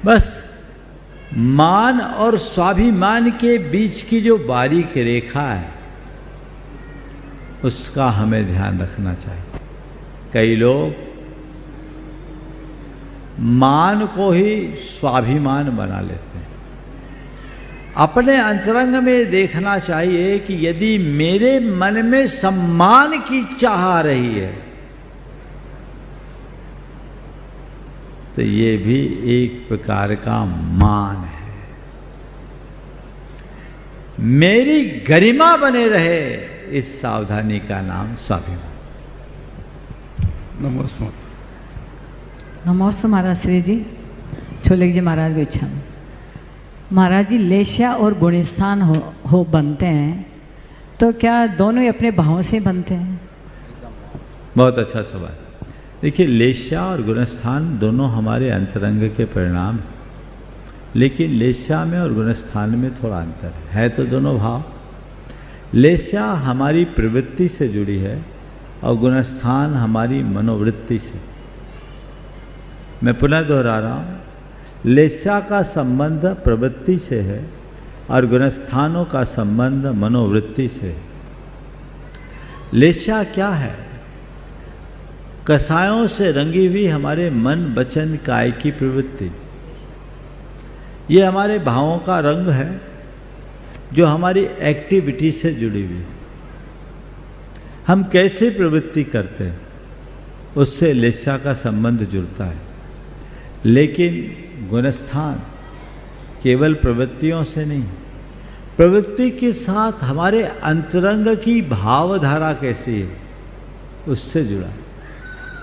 Speaker 4: बस मान और स्वाभिमान के बीच की जो बारीक रेखा है, उसका हमें ध्यान रखना चाहिए। कई लोग मान को ही स्वाभिमान बना लेते हैं। अपने अंतरंग में देखना चाहिए कि यदि मेरे मन में सम्मान की चाह आ रही है, तो ये भी एक प्रकार का मान है। मेरी गरिमा बने रहे, इस सावधानी का नाम स्वाभिमान।
Speaker 3: नमस्ते।
Speaker 10: नमस्ते महाराज श्री जी। छोले जी महाराज को इच्छा में महाराज जी, लेशा और गुणस्थान हो बनते हैं, तो क्या दोनों ही अपने भावों से बनते हैं?
Speaker 4: बहुत अच्छा सवाल। देखिए, लेशा और गुणस्थान दोनों हमारे अंतरंग के परिणाम, लेकिन लेशा में और गुणस्थान में थोड़ा अंतर है तो दोनों भाव। लेशा हमारी प्रवृत्ति से जुड़ी है और गुणस्थान हमारी मनोवृत्ति से। मैं पुनः दोहरा रहा हूँ, लेशा का संबंध प्रवृत्ति से है और गुणस्थानों का संबंध मनोवृत्ति से है। लेशा क्या है? कसायों से रंगी हुई हमारे मन, वचन, काय की प्रवृत्ति। ये हमारे भावों का रंग है, जो हमारी एक्टिविटी से जुड़ी हुई है। हम कैसे प्रवृत्ति करते हैं? उससे लेशा का संबंध जुड़ता है। लेकिन गुणस्थान केवल प्रवृत्तियों से नहीं, प्रवृत्ति के साथ हमारे अंतरंग की भावधारा कैसी है उससे जुड़ा।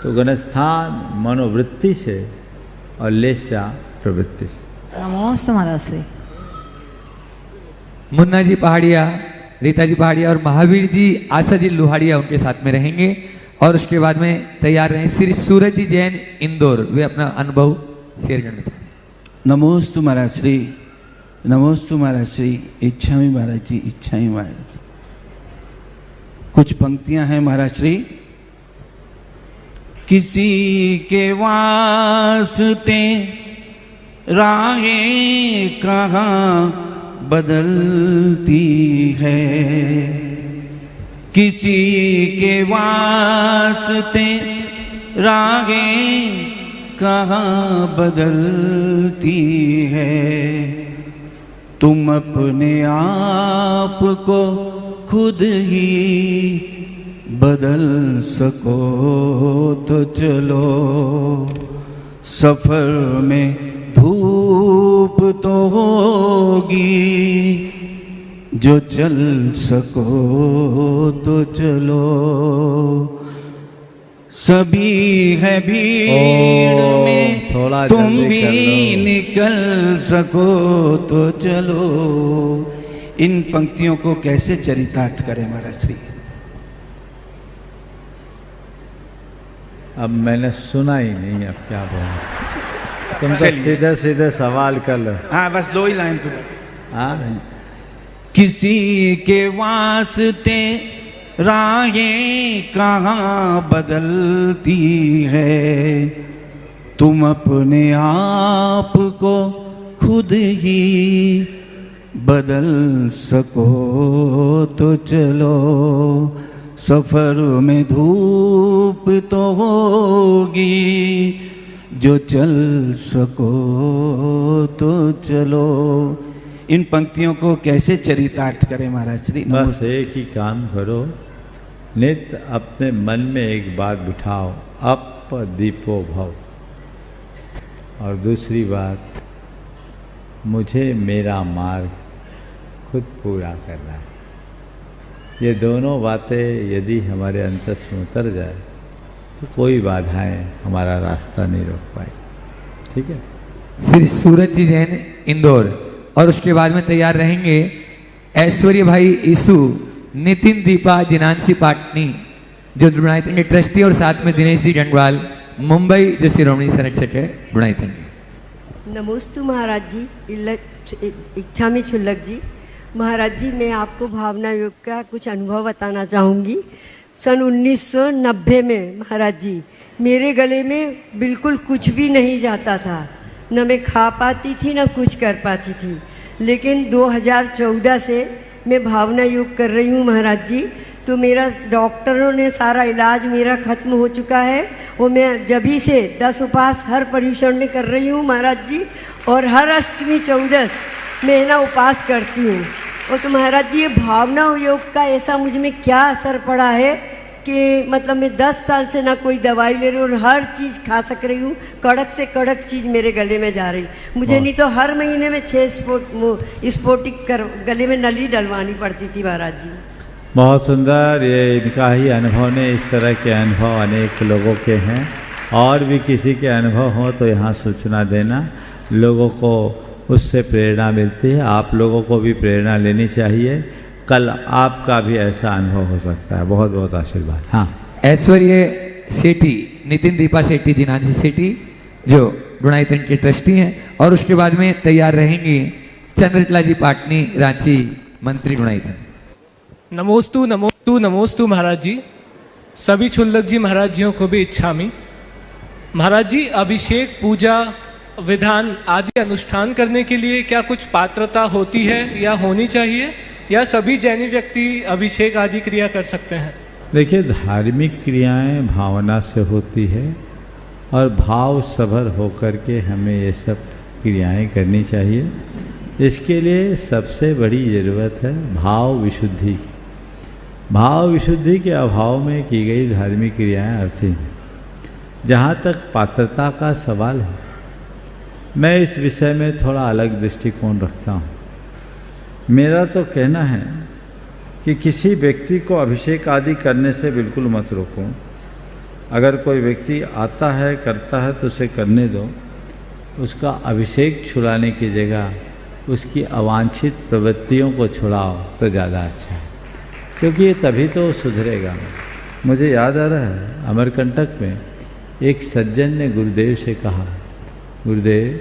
Speaker 4: तो गुणस्थान मनोवृत्ति से और लेशा प्रवृत्ति से।
Speaker 10: नमोस्तु महाराज श्री।
Speaker 2: मुन्ना जी पहाड़िया, रीता जी पहाड़िया और महावीर जी, आशा जी लोहाड़िया उनके साथ में रहेंगे। और उसके बाद में तैयार रहे श्री सूरज जी जैन इंदौर, वे अपना अनुभव शेयर करना चाहते हैं।
Speaker 11: नमोस्तु महाराज श्री, नमोस्तु महाराज श्री। इच्छामी महाराज जी, इच्छामी महाराज जी। कुछ पंक्तियां हैं महाराज श्री। किसी के वास्ते राहें कहाँ बदलती है, किसी के वास्ते राहें कहाँ बदलती है। तुम अपने आप को खुद ही बदल सको तो चलो, सफर में धूप तो होगी, जो चल सको तो चलो। सभी है भीड़ में, तुम भी निकल सको तो चलो। इन पंक्तियों को कैसे चरितार्थ करें महाराज श्री?
Speaker 4: अब मैंने सुना ही नहीं, अब क्या बोलूं। तुम तो सीधे सीधे सवाल कर लो।
Speaker 11: हाँ बस 2 ही लाइन तो।
Speaker 4: हाँ,
Speaker 11: किसी के वास्ते राहें कहाँ बदलती है, तुम अपने आप को खुद ही बदल सको तो चलो। सफर में धूप तो होगी, जो चल सको तो चलो। इन पंक्तियों को कैसे चरितार्थ करें महाराज श्री?
Speaker 4: बस एक ही काम करो, नित्य अपने मन में एक बात बिठाओ, अप दीपो भव। और दूसरी बात, मुझे मेरा मार्ग खुद पूरा करना है। ये दोनों बातें यदि हमारे अंतस में उतर जाए तो कोई बाधाएं हमारा रास्ता नहीं रोक पाए। ठीक है।
Speaker 2: श्री सूरज जी जैन इंदौर, और उसके बाद में तैयार रहेंगे ऐश्वर्य भाई ईसु, नितिन दीपा जिनांशी पाटनी जो बुनाईतन के ट्रस्टी, और साथ में दिनेश जी डंडवाल मुंबई जो शिरोमणि संरक्षक है बुनाईतन के।
Speaker 12: नमोस्तु महाराज जी, इच्छामी छुल्लक जी। महाराज जी, मैं आपको भावना योग का कुछ अनुभव बताना चाहूँगी। सन 1990 में महाराज जी मेरे गले में बिल्कुल कुछ भी नहीं जाता था, न मैं खा पाती थी न कुछ कर पाती थी। लेकिन 2014 से मैं भावना योग कर रही हूँ महाराज जी, तो मेरा डॉक्टरों ने सारा इलाज मेरा ख़त्म हो चुका है। वो मैं जभी से 10 उपवास हर पर्यूषण में कर रही हूँ महाराज जी, और हर अष्टमी 14 मैं ना उपवास करती हूँ। और तो महाराज जी, ये भावना योग का ऐसा मुझ में क्या असर पड़ा है कि मतलब मैं 10 साल से ना कोई दवाई ले रही हूँ और हर चीज़ खा सक रही हूँ। कड़क से कड़क चीज़ मेरे गले में जा रही। मुझे नहीं तो हर महीने में 6 स्फोटिक गले में नली डलवानी पड़ती थी महाराज जी।
Speaker 4: बहुत सुंदर। ये इनका ही अनुभव ने, इस तरह के अनुभव अनेक लोगों के हैं। और भी किसी के अनुभव हो तो यहाँ सूचना देना, लोगों को उससे प्रेरणा मिलती है। आप लोगों को भी प्रेरणा लेनी चाहिए, कल आपका भी ऐसा अनुभव हो सकता है। बहुत बहुत आशीर्वाद। हाँ,
Speaker 2: ऐश्वर्य सेठी, नितिन दीपा सेठी, जिनांशी सेठी जो बुनाईतन के ट्रस्टी हैं, और उसके बाद में तैयार रहेंगी चंद्रकला जी पाटनी, रांची मंत्री बुनाईतन।
Speaker 13: नमोस्तु नमोस्तु नमोस्तु महाराज जी। सभी छुल्लक जी महाराज जियों को भी इच्छामी। महाराज जी, अभिषेक पूजा विधान आदि अनुष्ठान करने के लिए क्या कुछ पात्रता होती है या होनी चाहिए, या सभी जैनी व्यक्ति अभिषेक आदि क्रिया कर सकते हैं?
Speaker 4: देखिए, धार्मिक क्रियाएं भावना से होती है और भाव सभर होकर के हमें ये सब क्रियाएं करनी चाहिए। इसके लिए सबसे बड़ी ज़रूरत है भाव विशुद्धि की। भाव विशुद्धि के अभाव में की गई धार्मिक क्रियाएं अर्थहीन हैं। जहाँ तक पात्रता का सवाल है, मैं इस विषय में थोड़ा अलग दृष्टिकोण रखता हूँ। मेरा तो कहना है कि किसी व्यक्ति को अभिषेक आदि करने से बिल्कुल मत रोको। अगर कोई व्यक्ति आता है, करता है तो उसे करने दो। उसका अभिषेक छुड़ाने की जगह उसकी अवांछित प्रवृत्तियों को छुड़ाओ तो ज़्यादा अच्छा है, क्योंकि ये तभी तो सुधरेगा। मुझे याद आ रहा है, अमरकंटक में एक सज्जन ने गुरुदेव से कहा, गुरुदेव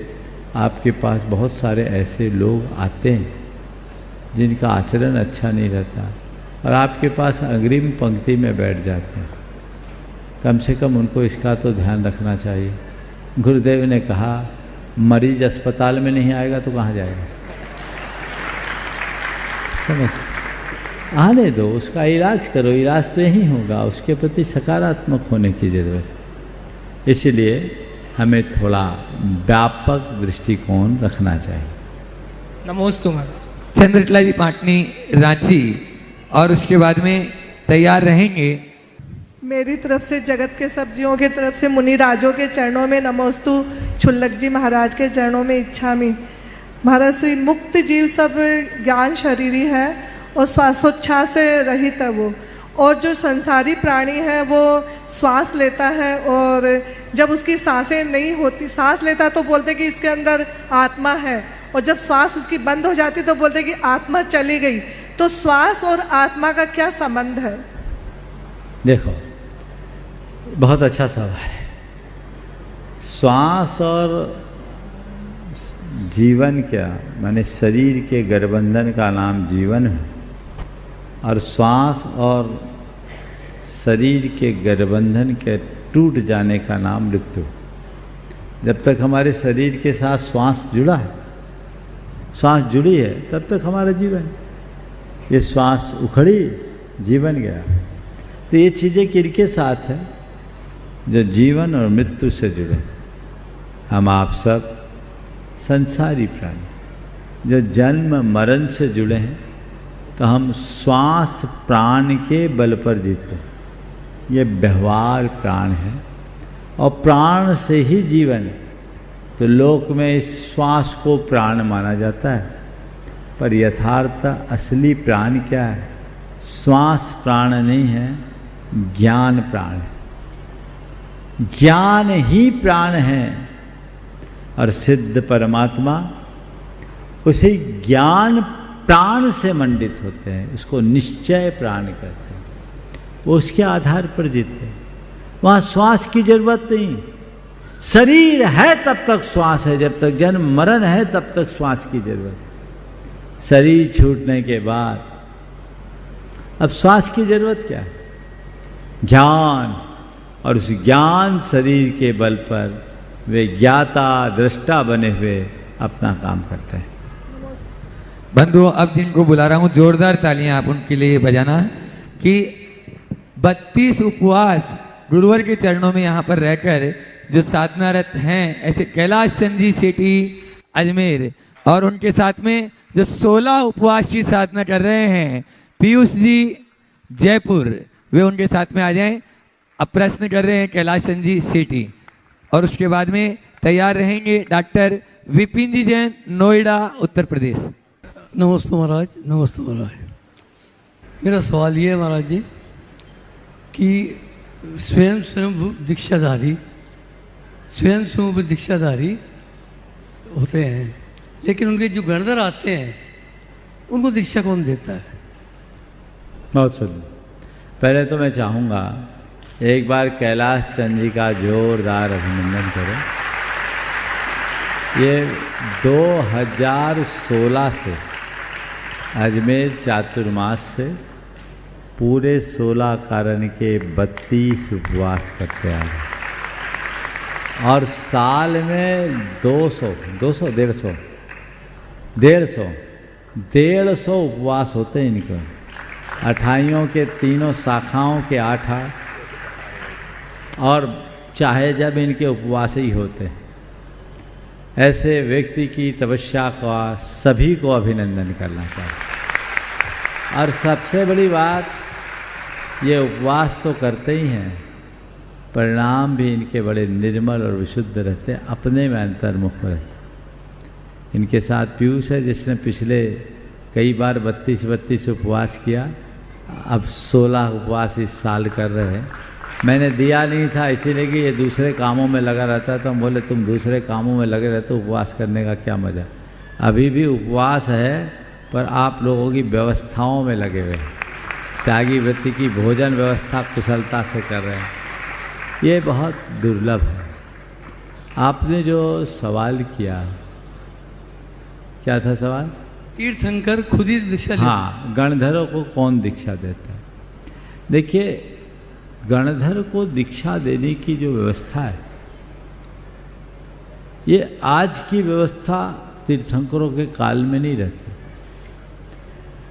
Speaker 4: आपके पास बहुत सारे ऐसे लोग आते हैं जिनका आचरण अच्छा नहीं रहता और आपके पास अग्रिम पंक्ति में बैठ जाते हैं, कम से कम उनको इसका तो ध्यान रखना चाहिए। गुरुदेव ने कहा, मरीज अस्पताल में नहीं आएगा तो कहाँ जाएगा? समझ, आने दो, उसका इलाज करो, इलाज तो यही होगा। उसके प्रति सकारात्मक होने की जरूरत है। इसलिए हमें थोड़ा व्यापक दृष्टिकोण रखना चाहिए।
Speaker 13: नमोस्तु महाराज।
Speaker 2: चंद्रकला जी पाटनी रांची, और उसके बाद में तैयार रहेंगे।
Speaker 14: मेरी तरफ से जगत के सब जीवों की तरफ से मुनि राजों के चरणों में नमोस्तु, छुल्लक जी महाराज के चरणों में इच्छामि। महाराज श्री मुक्त जीव सब ज्ञान शरीरी है और श्वासोच्छ्वास से रहित है वो, और जो संसारी प्राणी है वो श्वास लेता है, और जब उसकी सांसें नहीं होती, सांस लेता तो बोलते कि इसके अंदर आत्मा है, और जब श्वास उसकी बंद हो जाती तो बोलते कि आत्मा चली गई। तो श्वास और आत्मा का क्या संबंध है?
Speaker 4: देखो, बहुत अच्छा सवाल है। श्वास और जीवन क्या, माने शरीर के गठबंधन का नाम जीवन है, और श्वास और शरीर के गठबंधन के टूट जाने का नाम मृत्यु। जब तक हमारे शरीर के साथ श्वास जुड़ा है, श्वास जुड़ी है, तब तक हमारा जीवन। ये श्वास उखड़ी, जीवन गया। तो ये चीज़ें किनके साथ है? जो जीवन और मृत्यु से जुड़े। हम आप सब संसारी प्राणी जो जन्म मरण से जुड़े हैं, तो हम श्वास प्राण के बल पर जीते हैं। ये व्यवहार प्राण है और प्राण से ही जीवन। तो लोक में इस श्वास को प्राण माना जाता है, पर यथार्थ असली प्राण क्या है? श्वास प्राण नहीं है, ज्ञान प्राण है। ज्ञान ही प्राण है, और सिद्ध परमात्मा उसी ज्ञान प्राण से मंडित होते हैं। उसको निश्चय प्राण कहते हैं। वो उसके आधार पर जीते हैं। वहाँ श्वास की जरूरत नहीं। शरीर है तब तक श्वास है, जब तक जन्म मरण है तब तक श्वास की जरूरत है। शरीर छूटने के बाद अब श्वास की जरूरत क्या है? ज्ञान, और उस ज्ञान शरीर के बल पर वे ज्ञाता दृष्टा बने हुए अपना काम करते हैं।
Speaker 2: बंधुओं, अब जिनको बुला रहा हूँ, जोरदार तालियां आप उनके लिए बजाना कि 32 उपवास गुरुवर के चरणों में यहाँ पर रहकर जो साधनारत हैं, ऐसे कैलाश चंद जी सेठी अजमेर, और उनके साथ में जो 16 उपवास की साधना कर रहे हैं पीयूष जी जयपुर, वे उनके साथ में आ जाएं। अब प्रश्न कर रहे हैं कैलाश चंद जी सेठी, और उसके बाद में तैयार रहेंगे डॉक्टर विपिन जी जैन, नोएडा उत्तर प्रदेश।
Speaker 15: नमस्ते महाराज, नमस्ते महाराज। मेरा सवाल ये है महाराज जी कि स्वयं दीक्षाधारी होते हैं, लेकिन उनके जो गणधर आते हैं उनको दीक्षा कौन देता है?
Speaker 4: बहुत सुंदर। पहले तो मैं चाहूँगा एक बार कैलाश चंद जी का जोरदार अभिनंदन करें। ये 2016 से अजमेर चातुर्मास से पूरे 16 कारण के 32 उपवास करते आ रहे, और साल में 150 उपवास होते हैं इनको। अठाइयों के तीनों शाखाओं के 8, और चाहे जब इनके उपवास ही होते हैं। ऐसे व्यक्ति की तपस्या का सभी को अभिनंदन करना चाहिए। और सबसे बड़ी बात, ये उपवास तो करते ही हैं, परिणाम भी इनके बड़े निर्मल और विशुद्ध रहते हैं, अपने में अंतर्मुख रहते। इनके साथ पीयूष है जिसने पिछले कई बार 32 उपवास किया, अब 16 उपवास इस साल कर रहे हैं। मैंने दिया नहीं था इसीलिए कि ये दूसरे कामों में लगा रहता, तो हम बोले तुम दूसरे कामों में लगे रहते, उपवास करने का क्या मज़ा। अभी भी उपवास है पर आप लोगों की व्यवस्थाओं में लगे हुए हैं, त्यागी वृत्ति की भोजन व्यवस्था कुशलता से कर रहे हैं, ये बहुत दुर्लभ है। आपने जो सवाल किया, क्या था सवाल?
Speaker 15: तीर्थंकर खुद ही दीक्षा लेते हैं।
Speaker 4: हाँ, गणधरों को कौन दीक्षा देता है? देखिए, गणधर को दीक्षा देने की जो व्यवस्था है, ये आज की व्यवस्था तीर्थंकरों के काल में नहीं रहती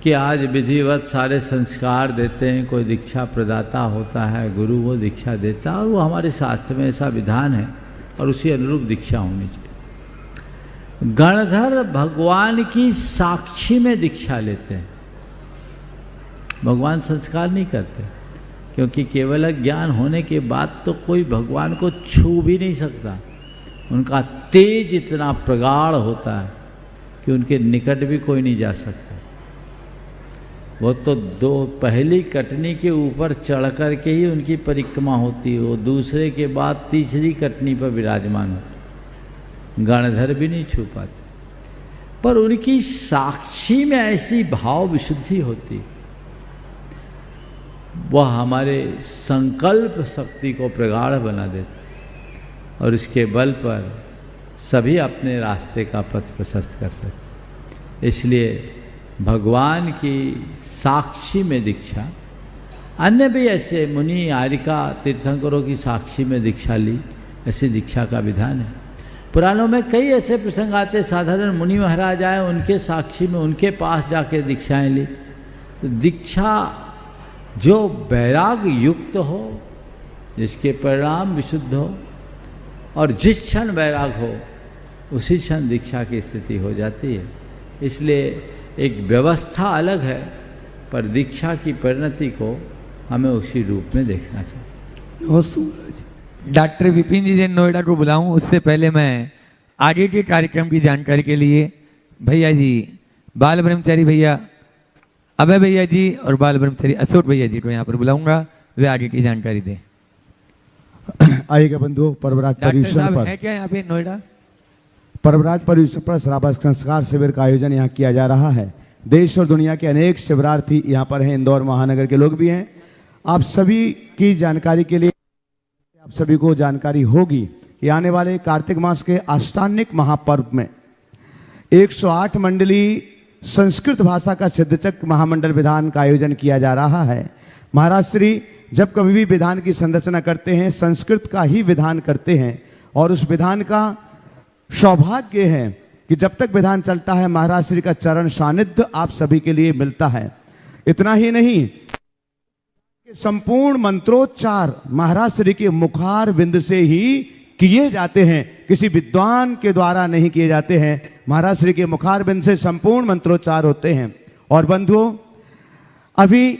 Speaker 4: कि आज विधिवत सारे संस्कार देते हैं, कोई दीक्षा प्रदाता होता है, गुरु वो दीक्षा देता है, और वो हमारे शास्त्र में ऐसा विधान है और उसी अनुरूप दीक्षा होनी चाहिए। गणधर भगवान की साक्षी में दीक्षा लेते हैं, भगवान संस्कार नहीं करते, क्योंकि केवल ज्ञान होने के बाद तो कोई भगवान को छू भी नहीं सकता। उनका तेज इतना प्रगाढ़ होता है कि उनके निकट भी कोई नहीं जा सकता। वो तो दो पहली कटनी के ऊपर चढ़ कर के ही उनकी परिक्रमा होती है, वो दूसरे के बाद तीसरी कटनी पर विराजमान होते, गणधर भी नहीं छू पाते। पर उनकी साक्षी में ऐसी भाव विशुद्धि होती, वह हमारे संकल्प शक्ति को प्रगाढ़ बना देते और इसके बल पर सभी अपने रास्ते का पथ प्रशस्त कर सकते। इसलिए भगवान की साक्षी में दीक्षा, अन्य भी ऐसे मुनि आर्यिका तीर्थंकरों की साक्षी में दीक्षा ली, ऐसी दीक्षा का विधान है। पुराणों में कई ऐसे प्रसंग आते, साधारण मुनि महाराज आए, उनके साक्षी में उनके पास जाके दीक्षाएं ली। तो दीक्षा जो वैराग युक्त हो, जिसके परिणाम विशुद्ध हो, और जिस क्षण वैराग हो उसी क्षण दीक्षा की स्थिति हो जाती है। इसलिए एक व्यवस्था अलग है, पर दीक्षा की परिणति को हमें उसी रूप में देखना चाहिए।
Speaker 2: डॉक्टर विपिन जी जैन नोएडा को बुलाऊं, उससे पहले मैं आगे के कार्यक्रम की जानकारी के लिए भैया जी, बाल ब्रह्मचारी भैया अभय भैया जी और बाल ब्रह्मचारी अशोक भैया जी को यहाँ पर बुलाऊंगा, वे आगे की जानकारी दें।
Speaker 16: आइएगा बंधु, पर्वराज पर्यूषण पर
Speaker 2: है क्या यहाँ पे नोएडा?
Speaker 16: पर्वराज पर्यूषण पर श्रावक संस्कार शिविर का आयोजन यहाँ किया जा रहा है। देश और दुनिया के अनेक शिविरार्थी यहाँ पर हैं, इंदौर महानगर के लोग भी हैं। आप सभी की जानकारी के लिए आप सभी को जानकारी होगी कि आने वाले कार्तिक मास के अष्टान्निक महापर्व में 108 मंडली संस्कृत भाषा का सिद्धचक्र महामंडल विधान का आयोजन किया जा रहा है। महाराज श्री जब कभी भी विधान की संरचना करते हैं, संस्कृत का ही विधान करते हैं, और उस विधान का सौभाग्य है कि जब तक विधान चलता है महाराज श्री का चरण सानिध्य आप सभी के लिए मिलता है। इतना ही नहीं, संपूर्ण मंत्रोच्चार महाराज श्री के मुखार बिंद से ही किए जाते हैं, किसी विद्वान के द्वारा नहीं किए जाते हैं। महाराज श्री के मुखार बिंद से संपूर्ण मंत्रोच्चार होते हैं। और बंधुओं, अभी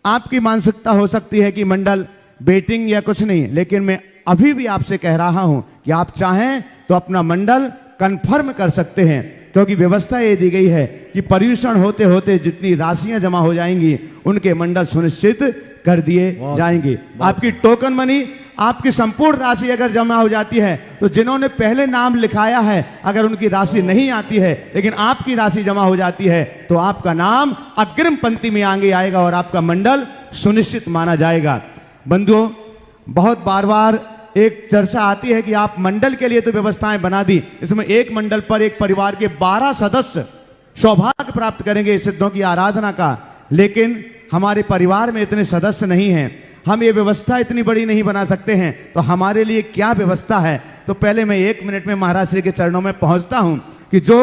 Speaker 16: आपकी मानसिकता हो सकती है कि मंडल बेटिंग या कुछ नहीं, लेकिन मैं अभी भी आपसे कह रहा हूं कि आप चाहें तो अपना मंडल कंफर्म कर सकते हैं, क्योंकि व्यवस्था ये दी गई है कि पर्यूषण होते होते जितनी राशियां जमा हो जाएंगी उनके मंडल सुनिश्चित कर दिए जाएंगे। आपकी टोकन मनी, आपकी संपूर्ण राशि अगर जमा हो जाती है तो जिन्होंने पहले नाम लिखाया है, अगर उनकी राशि नहीं आती है लेकिन आपकी राशि जमा हो जाती है तो आपका नाम अग्रिम पंक्ति में आगे आएगा और आपका मंडल सुनिश्चित माना जाएगा। बंधुओं, बहुत बार बार एक चर्चा आती है कि आप मंडल के लिए तो व्यवस्थाएं बना दी, इसमें एक मंडल पर एक परिवार के 12 सदस्य सौभाग्य प्राप्त करेंगे सिद्धों की आराधना का, लेकिन हमारे परिवार में इतने सदस्य नहीं हैं, हम ये व्यवस्था इतनी बड़ी नहीं बना सकते हैं, तो हमारे लिए क्या व्यवस्था है। तो पहले मैं 1 मिनट में महाराज श्री के चरणों में पहुंचता हूं कि जो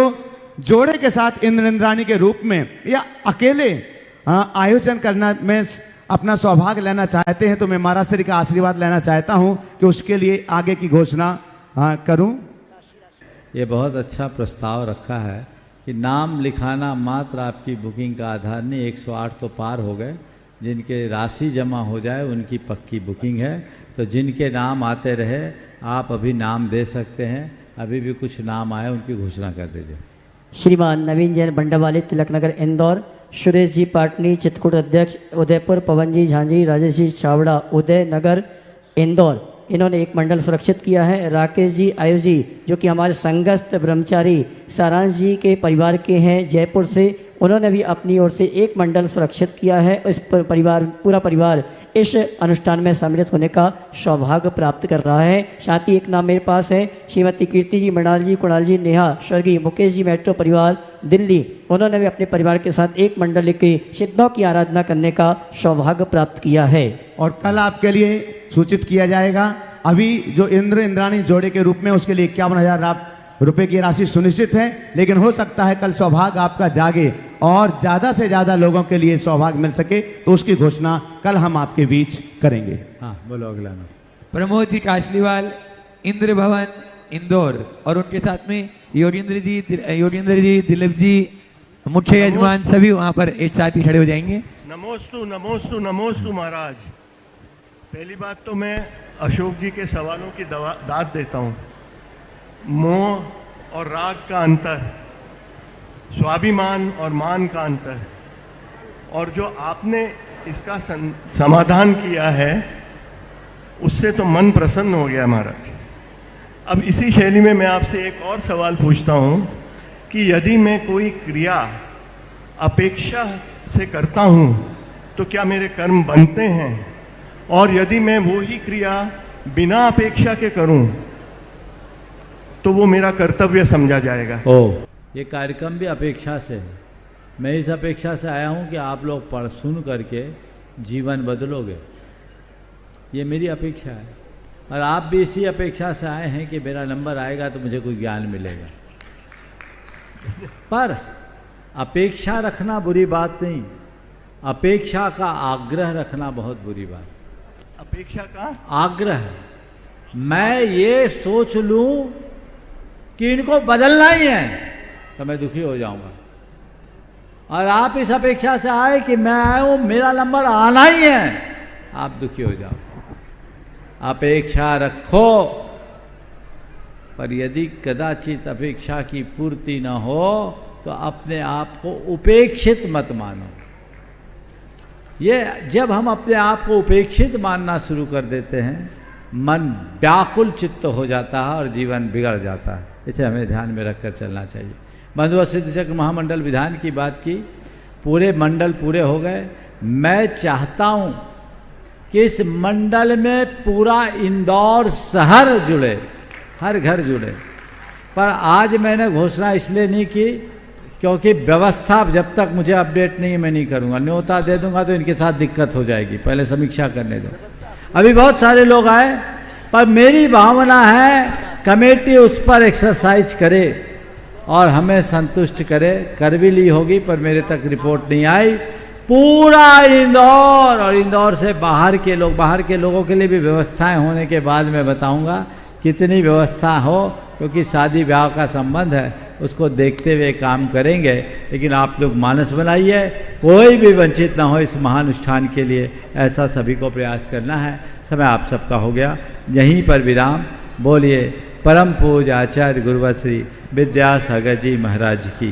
Speaker 16: जोड़े के साथ इंद्राणी के रूप में या अकेले आयोजन करना में अपना सौभाग्य लेना चाहते हैं, तो मैं महाराज श्री का आशीर्वाद लेना चाहता हूं कि उसके लिए आगे की घोषणा करूं।
Speaker 4: ये बहुत अच्छा प्रस्ताव रखा है कि नाम लिखाना मात्र आपकी बुकिंग का आधार नहीं, 108 तो पार हो गए, जिनके राशि जमा हो जाए उनकी पक्की बुकिंग है। तो जिनके नाम आते रहे आप अभी नाम दे सकते हैं, अभी भी कुछ नाम आए उनकी घोषणा कर दीजिए।
Speaker 1: श्रीमान नवीन जैन बंडावाली तिलक नगर इंदौर, सुरेश जी पाटनी चित्रकूट अध्यक्ष उदयपुर, पवन जी झांझी, राजेश जी छावड़ा उदय नगर इंदौर, इन्होंने एक मंडल सुरक्षित किया है। राकेश जी आयुष जी जो कि हमारे संघस्थ ब्रह्मचारी सारांश जी के परिवार के हैं जयपुर से, उन्होंने भी अपनी ओर से एक मंडल सुरक्षित किया है। इस पूरा परिवार इस अनुष्ठान में सम्मिलित होने का सौभाग्य प्राप्त कर रहा है। साथ ही एक नाम मेरे पास है श्रीमती कीर्ति जी, मृणाल जी, कुणाल जी, नेहा, स्वर्गीय मुकेश जी मेट्रो परिवार दिल्ली, उन्होंने भी अपने परिवार के साथ एक मंडल लेकर सिद्धों की आराधना करने का सौभाग्य प्राप्त किया है।
Speaker 16: और कल आपके लिए सूचित किया जाएगा। अभी जो इंद्र इंद्राणी जोड़े के रूप में उसके लिए 51,000 रुपए की राशि सुनिश्चित है, लेकिन हो सकता है कल सौभाग्य आपका जागे और ज्यादा से ज्यादा लोगों के लिए सौभाग्य मिल सके, तो उसकी घोषणा कल हम आपके बीच करेंगे।
Speaker 4: हाँ बोलो अगला नाम।
Speaker 2: प्रमोद जी कासलीवाल, इंद्र भवन इंदौर, और उनके साथ में योगेंद्र जी, दिलीप जी, मुख्य यजमान सभी वहां पर एक साथ ही खड़े हो जाएंगे।
Speaker 17: नमोस्तु नमोस्तु नमोस्तु महाराज। पहली बात तो मैं अशोक जी के सवालों की दाद देता हूँ। मोह और राग का अंतर, स्वाभिमान और मान का अंतर, और जो आपने इसका समाधान किया है उससे तो मन प्रसन्न हो गया महाराज। अब इसी शैली में मैं आपसे एक और सवाल पूछता हूँ कि यदि मैं कोई क्रिया अपेक्षा से करता हूँ तो क्या मेरे कर्म बनते हैं, और यदि मैं वो ही क्रिया बिना अपेक्षा के करूं तो वो मेरा कर्तव्य समझा जाएगा।
Speaker 4: ये कार्यक्रम भी अपेक्षा से है। मैं इस अपेक्षा से आया हूं कि आप लोग पढ़ सुन करके जीवन बदलोगे, ये मेरी अपेक्षा है। और आप भी इसी अपेक्षा से आए हैं कि मेरा नंबर आएगा तो मुझे कोई ज्ञान मिलेगा। पर अपेक्षा रखना बुरी बात नहीं, अपेक्षा का आग्रह रखना बहुत बुरी बात।
Speaker 17: अपेक्षा का
Speaker 4: आग्रह, मैं ये सोच लूं कि इनको बदलना ही है तो मैं दुखी हो जाऊंगा, और आप इस अपेक्षा से आए कि मैं आया हूं मेरा नंबर आना ही है, आप दुखी हो जाओ। अपेक्षा रखो, पर यदि कदाचित अपेक्षा की पूर्ति न हो तो अपने आप को उपेक्षित मत मानो। ये जब हम अपने आप को उपेक्षित मानना शुरू कर देते हैं, मन व्याकुल चित्त हो जाता है और जीवन बिगड़ जाता है। इसे हमें ध्यान में रखकर चलना चाहिए। बंधु सिद्ध चक्र महामंडल विधान की बात की, पूरे मंडल पूरे हो गए। मैं चाहता हूँ कि इस मंडल में पूरा इंदौर शहर जुड़े, हर घर जुड़े। पर आज मैंने घोषणा इसलिए नहीं की क्योंकि व्यवस्था जब तक मुझे अपडेट नहीं, मैं नहीं करूँगा। न्योता दे दूंगा तो इनके साथ दिक्कत हो जाएगी, पहले समीक्षा करने दो। अभी बहुत सारे लोग आए, पर मेरी भावना है कमेटी उस पर एक्सरसाइज करे और हमें संतुष्ट करे। कर भी ली होगी पर मेरे तक रिपोर्ट नहीं आई। पूरा इंदौर और इंदौर से बाहर के लोगों के लिए भी व्यवस्थाएं होने के बाद मैं बताऊंगा कितनी व्यवस्था हो, क्योंकि शादी ब्याह का संबंध है, उसको देखते हुए काम करेंगे। लेकिन आप लोग मानस बनाइए, कोई भी वंचित ना हो इस महानुष्ठान के लिए, ऐसा सभी को प्रयास करना है। समय आप सबका हो गया, यहीं पर विराम। बोलिए परम पूज्य आचार्य गुरुवर श्री विद्यासागर जी महाराज की